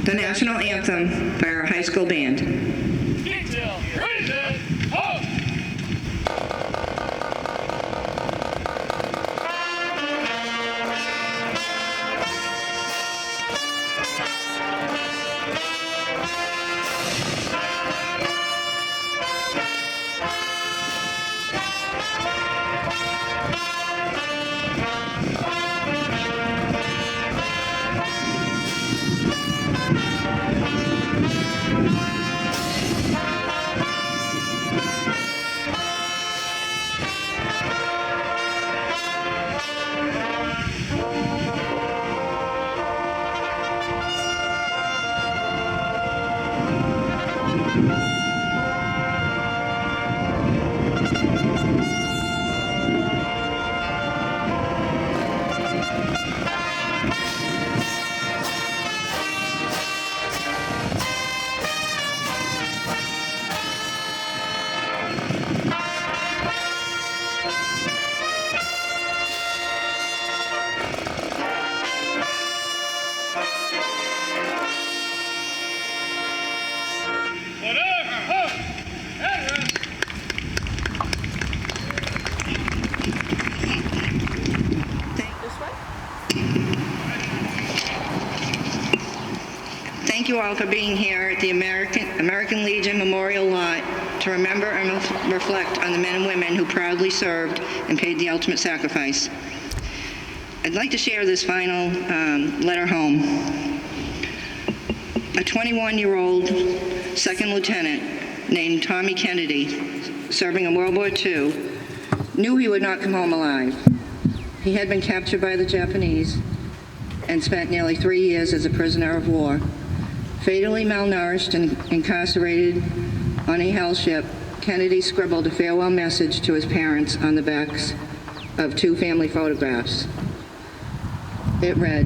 The national anthem by our high school band. Detail, present, host. you all for being here at the American Legion Memorial Lot to remember and reflect on the men and women who proudly served and paid the ultimate sacrifice. I'd like to share this final letter home. A 21-year-old second lieutenant named Tommy Kennedy, serving in World War II, knew he would not come home alive. He had been captured by the Japanese and spent nearly 3 years as a prisoner of war. Fatally malnourished and incarcerated on a hell ship, Kennedy scribbled a farewell message to his parents on the backs of 2 family photographs. It read,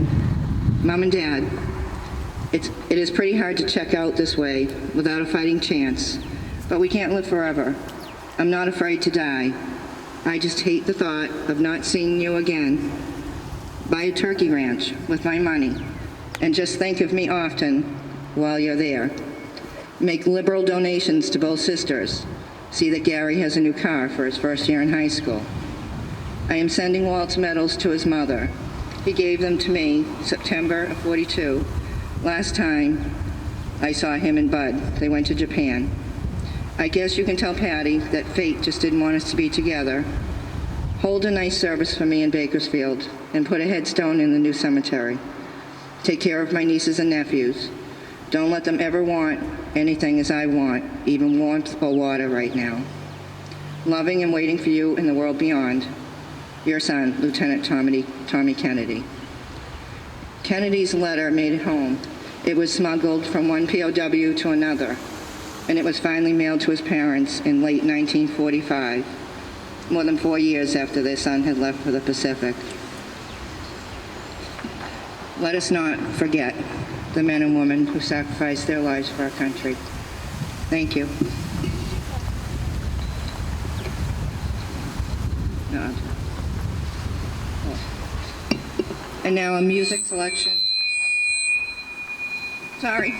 "Mom and Dad, it is pretty hard to check out this way without a fighting chance, but we can't live forever. I'm not afraid to die. I just hate the thought of not seeing you again. Buy a turkey ranch with my money, and just think of me often while you're there. Make liberal donations to both sisters. See that Gary has a new car for his first year in high school. I am sending Walt's medals to his mother. He gave them to me September of '42. Last time I saw him and Bud, they went to Japan. I guess you can tell Patty that fate just didn't want us to be together. Hold a nice service for me in Bakersfield and put a headstone in the new cemetery. Take care of my nieces and nephews. Don't let them ever want anything as I want, even warmth or water right now. Loving and waiting for you in the world beyond. Your son, Lieutenant Tommy Kennedy." Kennedy's letter made it home. It was smuggled from one POW to another, and it was finally mailed to his parents in late 1945, more than 4 years after their son had left for the Pacific. Let us not forget the men and women who sacrificed their lives for our country. Thank you. No. And now a music selection. Sorry.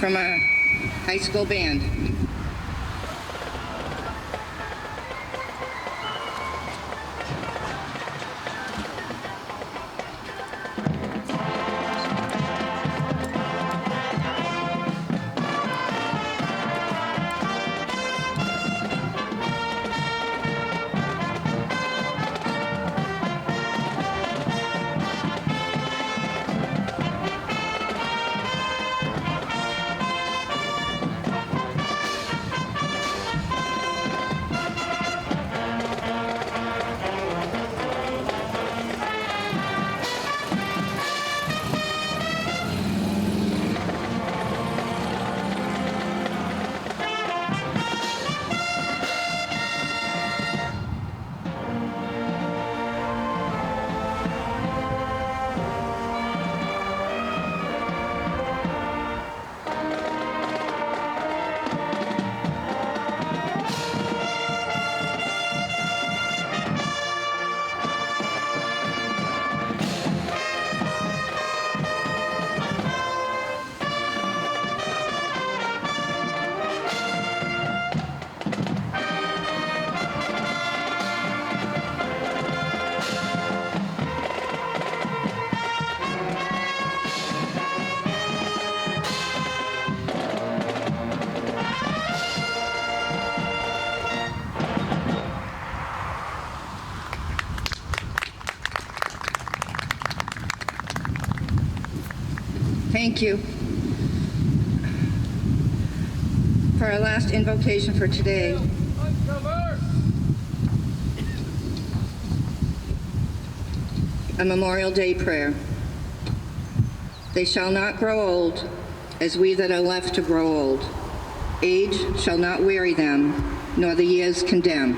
From a high school band. Thank you. For our last invocation for today, a Memorial Day prayer. They shall not grow old as we that are left to grow old. Age shall not weary them, nor the years condemn.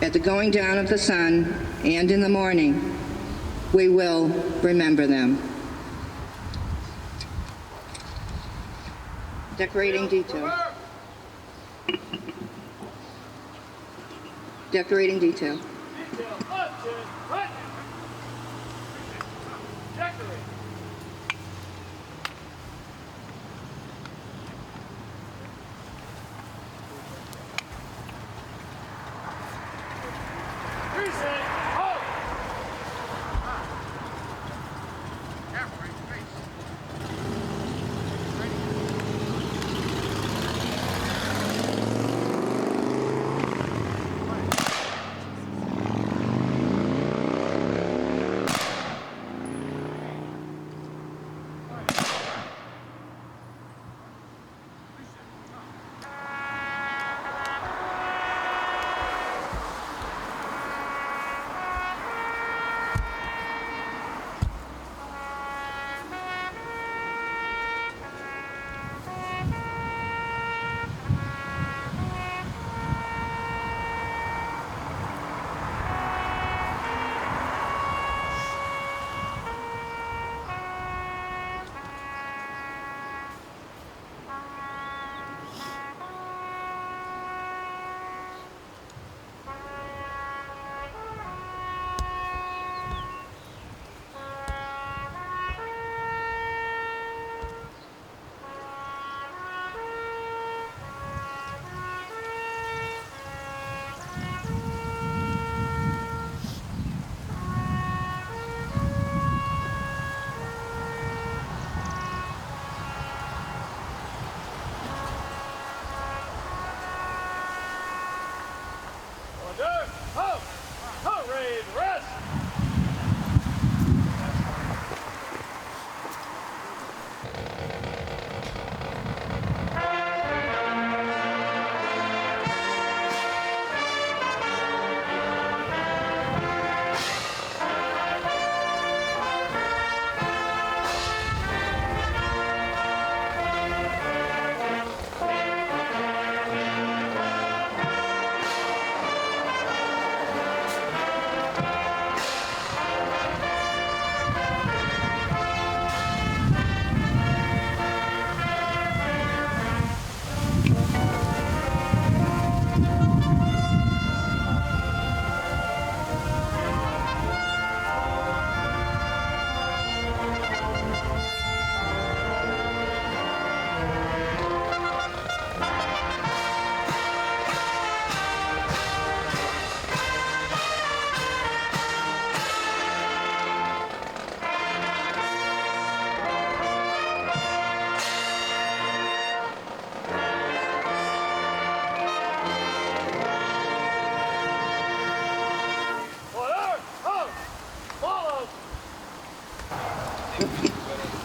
At the going down of the sun and in the morning, we will remember them. Decorating detail. Decorating detail.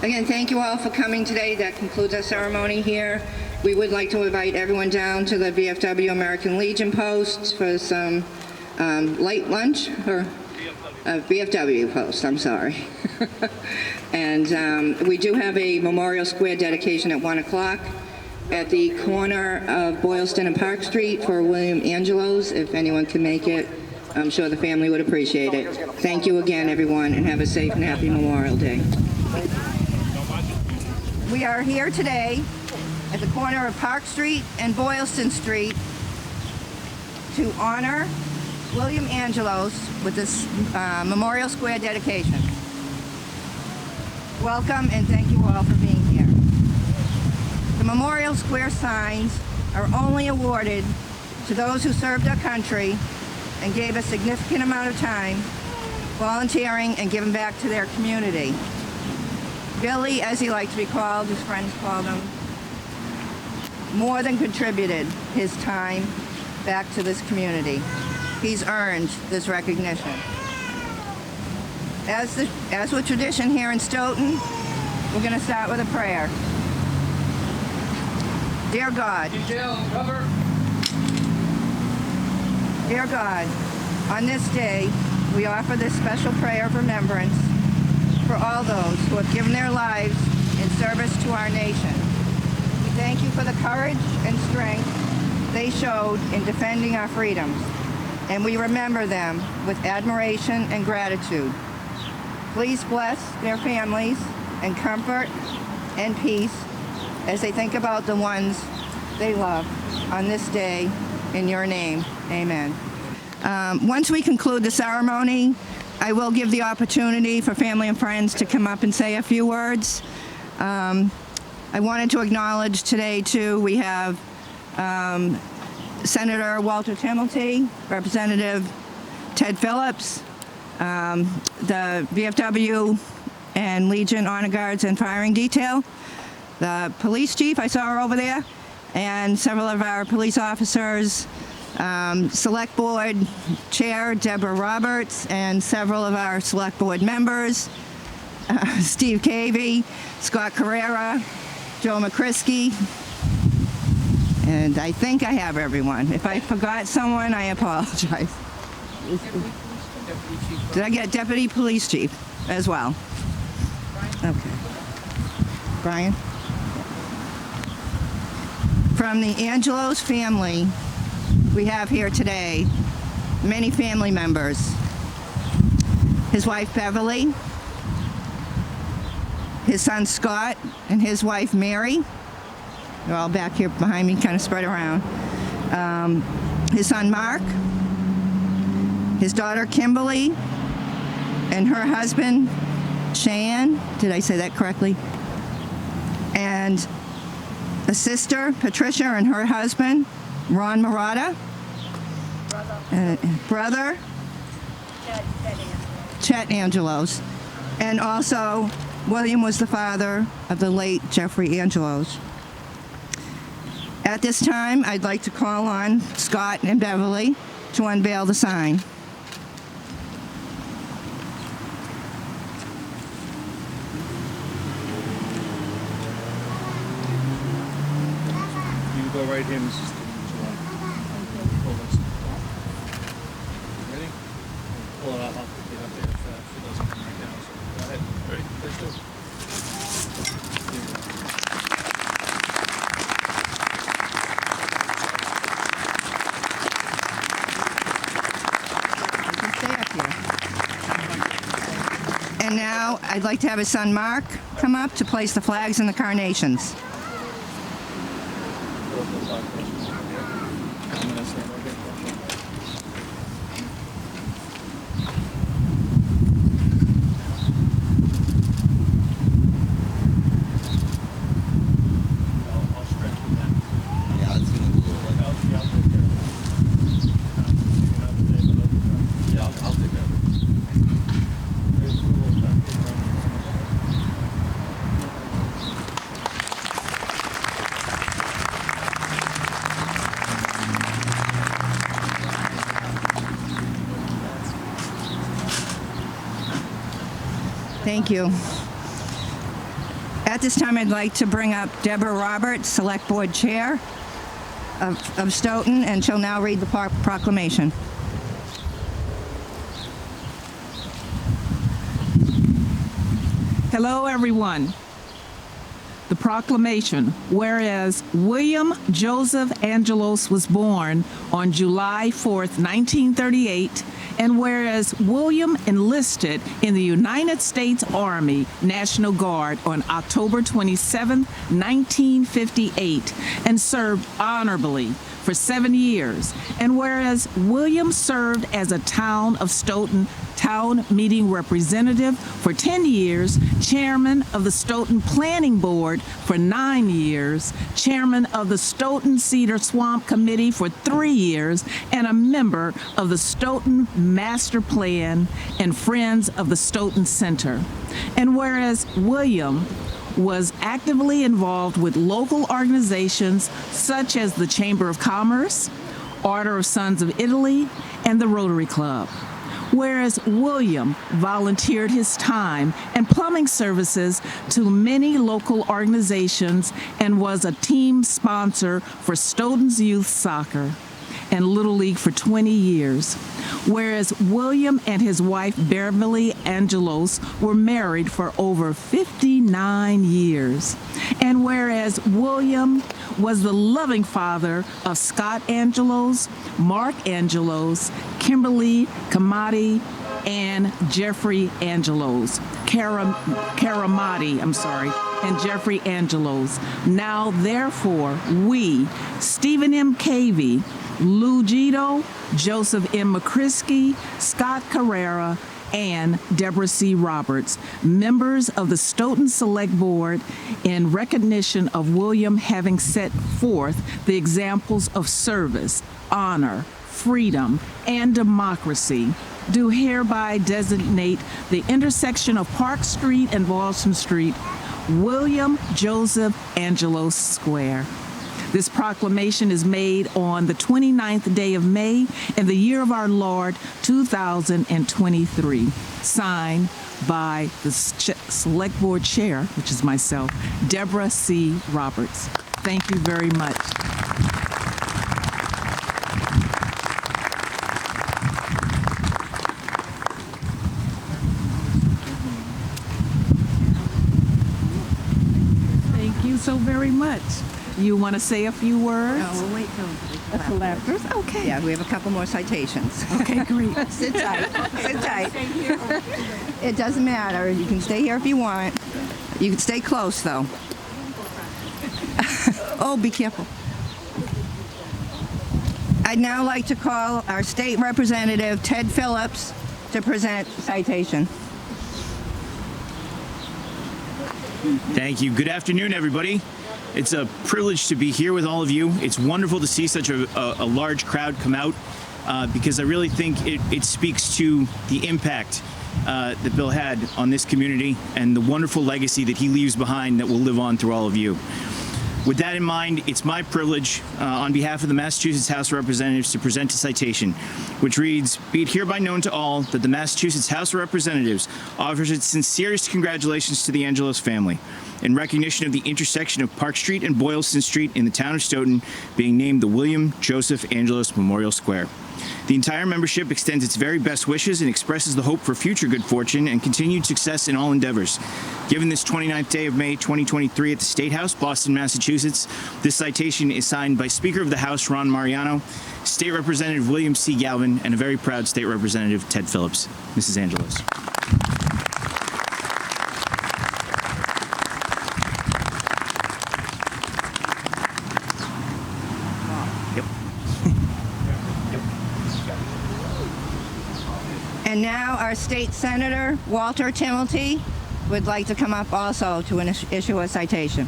Again, thank you all for coming today. That concludes our ceremony here. We would like to invite everyone down to the VFW American Legion post for some light lunch, or VFW post, I'm sorry. And we do have a Memorial Square dedication at 1 o'clock at the corner of Boylston and Park Street for William Angelos. If anyone can make it, I'm sure the family would appreciate it. Thank you again, everyone, and have a safe and happy Memorial Day. We are here today at the corner of Park Street and Boylston Street to honor William Angelos with this Memorial Square dedication. Welcome and thank you all for being here. The Memorial Square signs are only awarded to those who served our country and gave a significant amount of time volunteering and giving back to their community. Billy, as he liked to be called, his friends called him, more than contributed his time back to this community. He's earned this recognition. As with tradition here in Stoughton, we're going to start with a prayer. Dear God, Dear God, on this day, we offer this special prayer of remembrance for all those who have given their lives in service to our nation. We thank you for the courage and strength they showed in defending our freedoms, and we remember them with admiration and gratitude. Please bless their families and comfort and peace as they think about the ones they love on this day. In your name, amen. Once we conclude the ceremony, I will give the opportunity for family and friends to come up and say a few words. I wanted to acknowledge today, too, we have Senator Walter Timilty, Representative Ted Phillips, the VFW and Legion Honor Guards and Firing Detail, the police chief, I saw her over there, and several of our police officers, Select Board Chair Deborah Roberts, and several of our Select Board members, Steve Cavey, Scott Carrera, Joe McCrisky, and I think I have everyone. If I forgot someone, I apologize. Did I get Deputy Police Chief as well? Okay. Brian? From the Angelos family, we have here today many family members. His wife Beverly, his son Scott, and his wife Mary. They're all back here behind me, kind of spread around. His son Mark, his daughter Kimberly, and her husband Cheyenne. Did I say that correctly? And a sister, Patricia, and her husband, Ron Murata. Brother, Chet Angelos. And also, William was the father of the late Jeffrey Angelos. At this time, I'd like to call on Scott and Beverly to unveil the sign. You go right here, Mrs. Stevens. Ready? Pull it out. I'll pick it up there if it doesn't come right down. So go ahead. Ready? Let's go. Stay up here. And now I'd like to have his son Mark come up to place the flags and the carnations. Thank you. At this time, I'd like to bring up Deborah Roberts, Select Board Chair of Stoughton, and she'll now read the proclamation. Hello, everyone. The proclamation, whereas William Joseph Angelos was born on July 4th, 1938, and whereas William enlisted in the United States Army National Guard on October 27, 1958, and served honorably for 7 years, and whereas William served as a Town of Stoughton town meeting representative for 10 years, chairman of the Stoughton Planning Board for 9 years, chairman of the Stoughton Cedar Swamp Committee for 3 years, and a member of the Stoughton Master Plan and Friends of the Stoughton Center. And whereas William was actively involved with local organizations such as the Chamber of Commerce, Order of Sons of Italy, and the Rotary Club. Whereas William volunteered his time and plumbing services to many local organizations and was a team sponsor for Stoughton's youth soccer and Little League for 20 years. Whereas William and his wife Beverly Angelos were married for over 59 years. And whereas William was the loving father of Scott Angelos, Mark Angelos, Kimberly Kamati, and Jeffrey Angelos, and Jeffrey Angelos. Now, therefore, we, Stephen M. Cavey, Lou Gito, Joseph M. McCrisky, Scott Carrera, and Deborah C. Roberts, members of the Stoughton Select Board, in recognition of William having set forth the examples of service, honor, freedom, and democracy, do hereby designate the intersection of Park Street and Boston Street, William Joseph Angelos Square. This proclamation is made on the 29th day of May in the year of our Lord, 2023. Signed by the Select Board Chair, which is myself, Deborah C. Roberts. Thank you very much. Thank you so very much. You want to say a few words? No, we'll wait till the Laughter. Okay. Yeah, we have a couple more citations. Okay, great. Sit tight. Sit tight. It doesn't matter. You can stay here if you want. You can stay close, though. Oh, be careful. I'd now like to call our state representative, Ted Phillips, to present the citation. Thank you. Good afternoon, everybody. It's a privilege to be here with all of you. It's wonderful to see such a large crowd come out because I really think it speaks to the impact that Bill had on this community and the wonderful legacy that he leaves behind that will live on through all of you. With that in mind, it's my privilege on behalf of the Massachusetts House of Representatives to present a citation, which reads, "Be it hereby known to all that the Massachusetts House of Representatives offers its sincerest congratulations to the Angelos family in recognition of the intersection of Park Street and Boylston Street in the town of Stoughton being named the William Joseph Angelos Memorial Square. The entire membership extends its very best wishes and expresses the hope for future good fortune and continued success in all endeavors. Given this 29th day of May 2023 at the State House, Boston, Massachusetts, this citation is signed by Speaker of the House Ron Mariano, State Representative William C. Galvin, and a very proud State Representative Ted Phillips. Mrs. Angelos. And now our state senator, Walter Timilty, would like to come up also to issue a citation.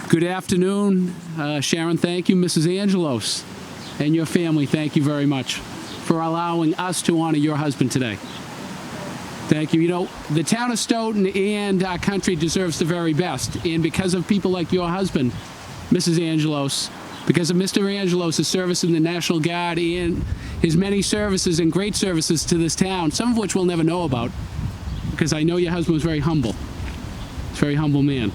Good afternoon, Sharon. Thank you, Mrs. Angelos, and your family. Thank you very much for allowing us to honor your husband today. Thank you. You know, the town of Stoughton and our country deserves the very best, and because of people like your husband, Mrs. Angelos, because of Mr. Angelos' service in the National Guard and his many services and great services to this town, some of which we'll never know about, because I know your husband was very humble. He's a very humble man.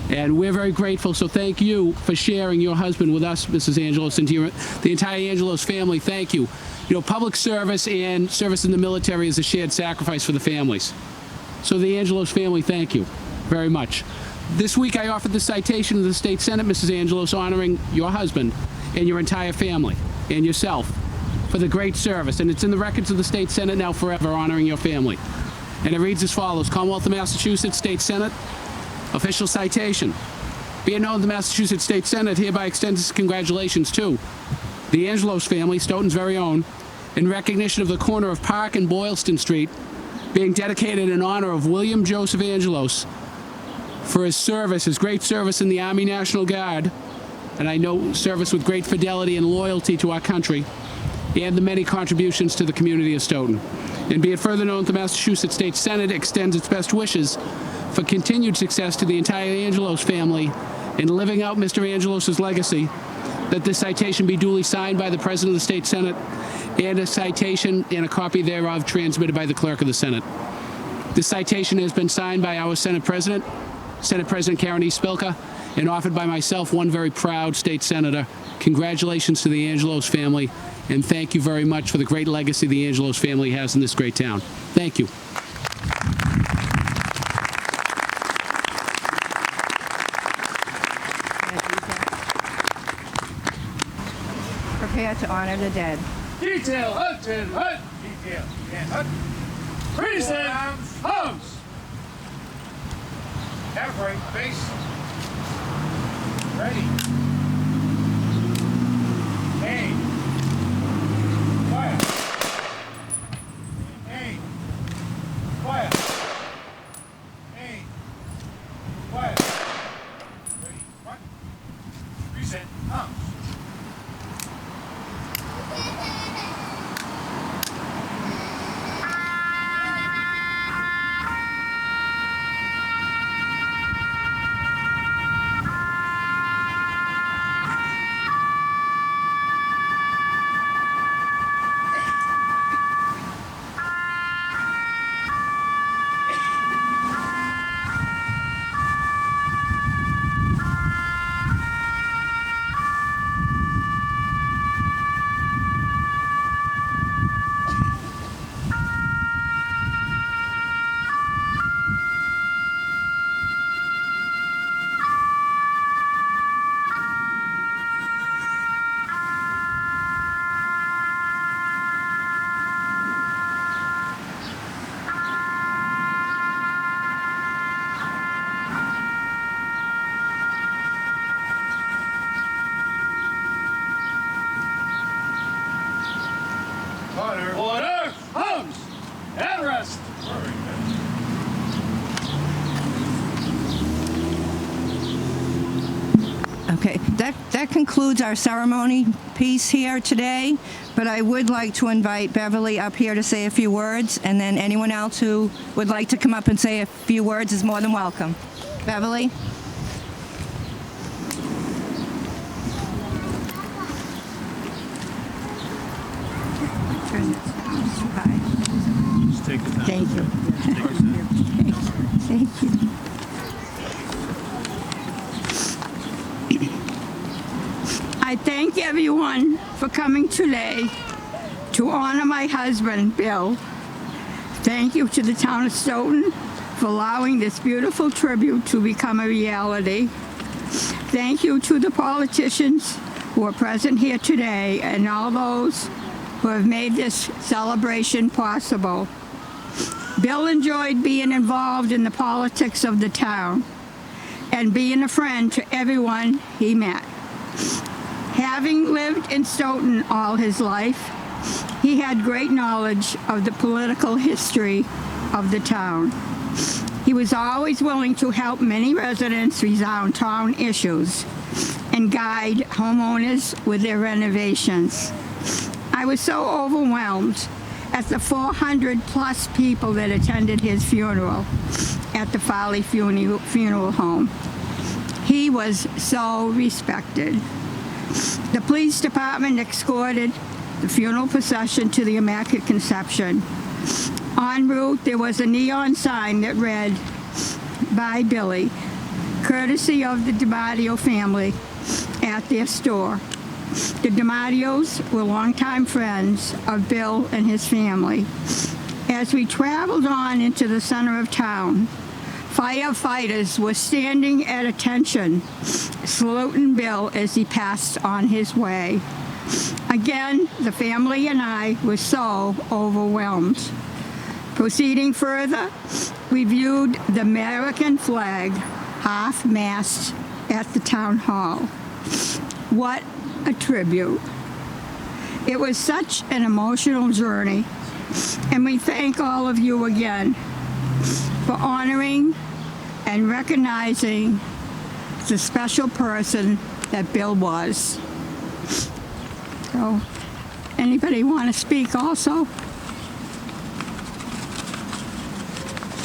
And we're very grateful, so thank you for sharing your husband with us, Mrs. Angelos, and to the entire Angelos family, thank you. You know, public service and service in the military is a shared sacrifice for the families. So the Angelos family, thank you very much. This week I offered the citation to the State Senate, Mrs. Angelos, honoring your husband and your entire family and yourself for the great service. And it's in the records of the State Senate now forever, honoring your family. And it reads as follows: Commonwealth of Massachusetts State Senate, official citation. Be it known, the Massachusetts State Senate hereby extends its congratulations to the Angelos family, Stoughton's very own, in recognition of the corner of Park and Boylston Street being dedicated in honor of William Joseph Angelos for his service, his great service in the Army National Guard, and I know service with great fidelity and loyalty to our country, and the many contributions to the community of Stoughton. And be it further known, the Massachusetts State Senate extends its best wishes for continued success to the entire Angelos family in living out Mr. Angelos' legacy, that this citation be duly signed by the President of the State Senate, and a citation and a copy thereof transmitted by the Clerk of the Senate. This citation has been signed by our Senate President Karen E. Spilka, and offered by myself, one very proud state senator. Congratulations to the Angelos family, and thank you very much for the great legacy the Angelos family has in this great town. Thank you. Prepare to honor the dead. Detail, hunt, and hunt. Detail, and hunt. Present, arms. Half right, face. Ready. Aim. Fire. Aim. Fire. Aim. Fire. Ready. Front. Present, arms. Order, arms, and rest. Okay, that concludes our ceremony piece here today, but I would like to invite Beverly up here to say a few words, and then anyone else who would like to come up and say a few words is more than welcome. Beverly? Turn this too high. Just take it down. Thank you. Thank you. I thank everyone for coming today to honor my husband, Bill. Thank you to the town of Stoughton for allowing this beautiful tribute to become a reality. Thank you to the politicians who are present here today and all those who have made this celebration possible. Bill enjoyed being involved in the politics of the town and being a friend to everyone he met. Having lived in Stoughton all his life, he had great knowledge of the political history of the town. He was always willing to help many residents resolve town issues and guide homeowners with their renovations. I was so overwhelmed at the 400-plus people that attended his funeral at the Farley Funeral Home. He was so respected. The police department escorted the funeral procession to the Immaculate Conception. En route, there was a neon sign that read, "By Billy," courtesy of the DiMatteo family at their store. The DiMatteos were longtime friends of Bill and his family. As we traveled on into the center of town, firefighters were standing at attention, saluting Bill as he passed on his way. Again, the family and I were so overwhelmed. Proceeding further, we viewed the American flag half-mast at the town hall. What a tribute. It was such an emotional journey, and we thank all of you again for honoring and recognizing the special person that Bill was. So, anybody want to speak also?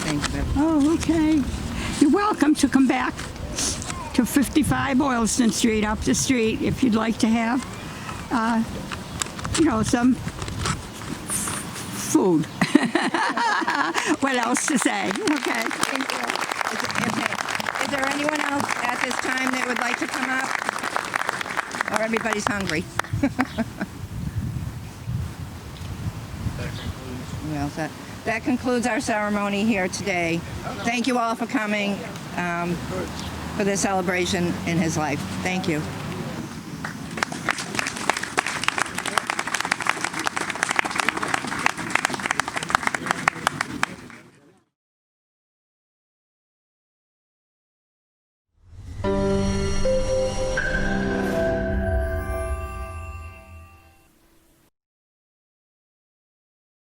Thank you. Oh, okay. You're welcome to come back to 55 Boylston Street, up the street, if you'd like to have, some food. What else to say? Okay. Thank you. Is there anyone else at this time that would like to come up? Or everybody's hungry? Well, that concludes our ceremony here today. Thank you all for coming for this celebration in his life. Thank you.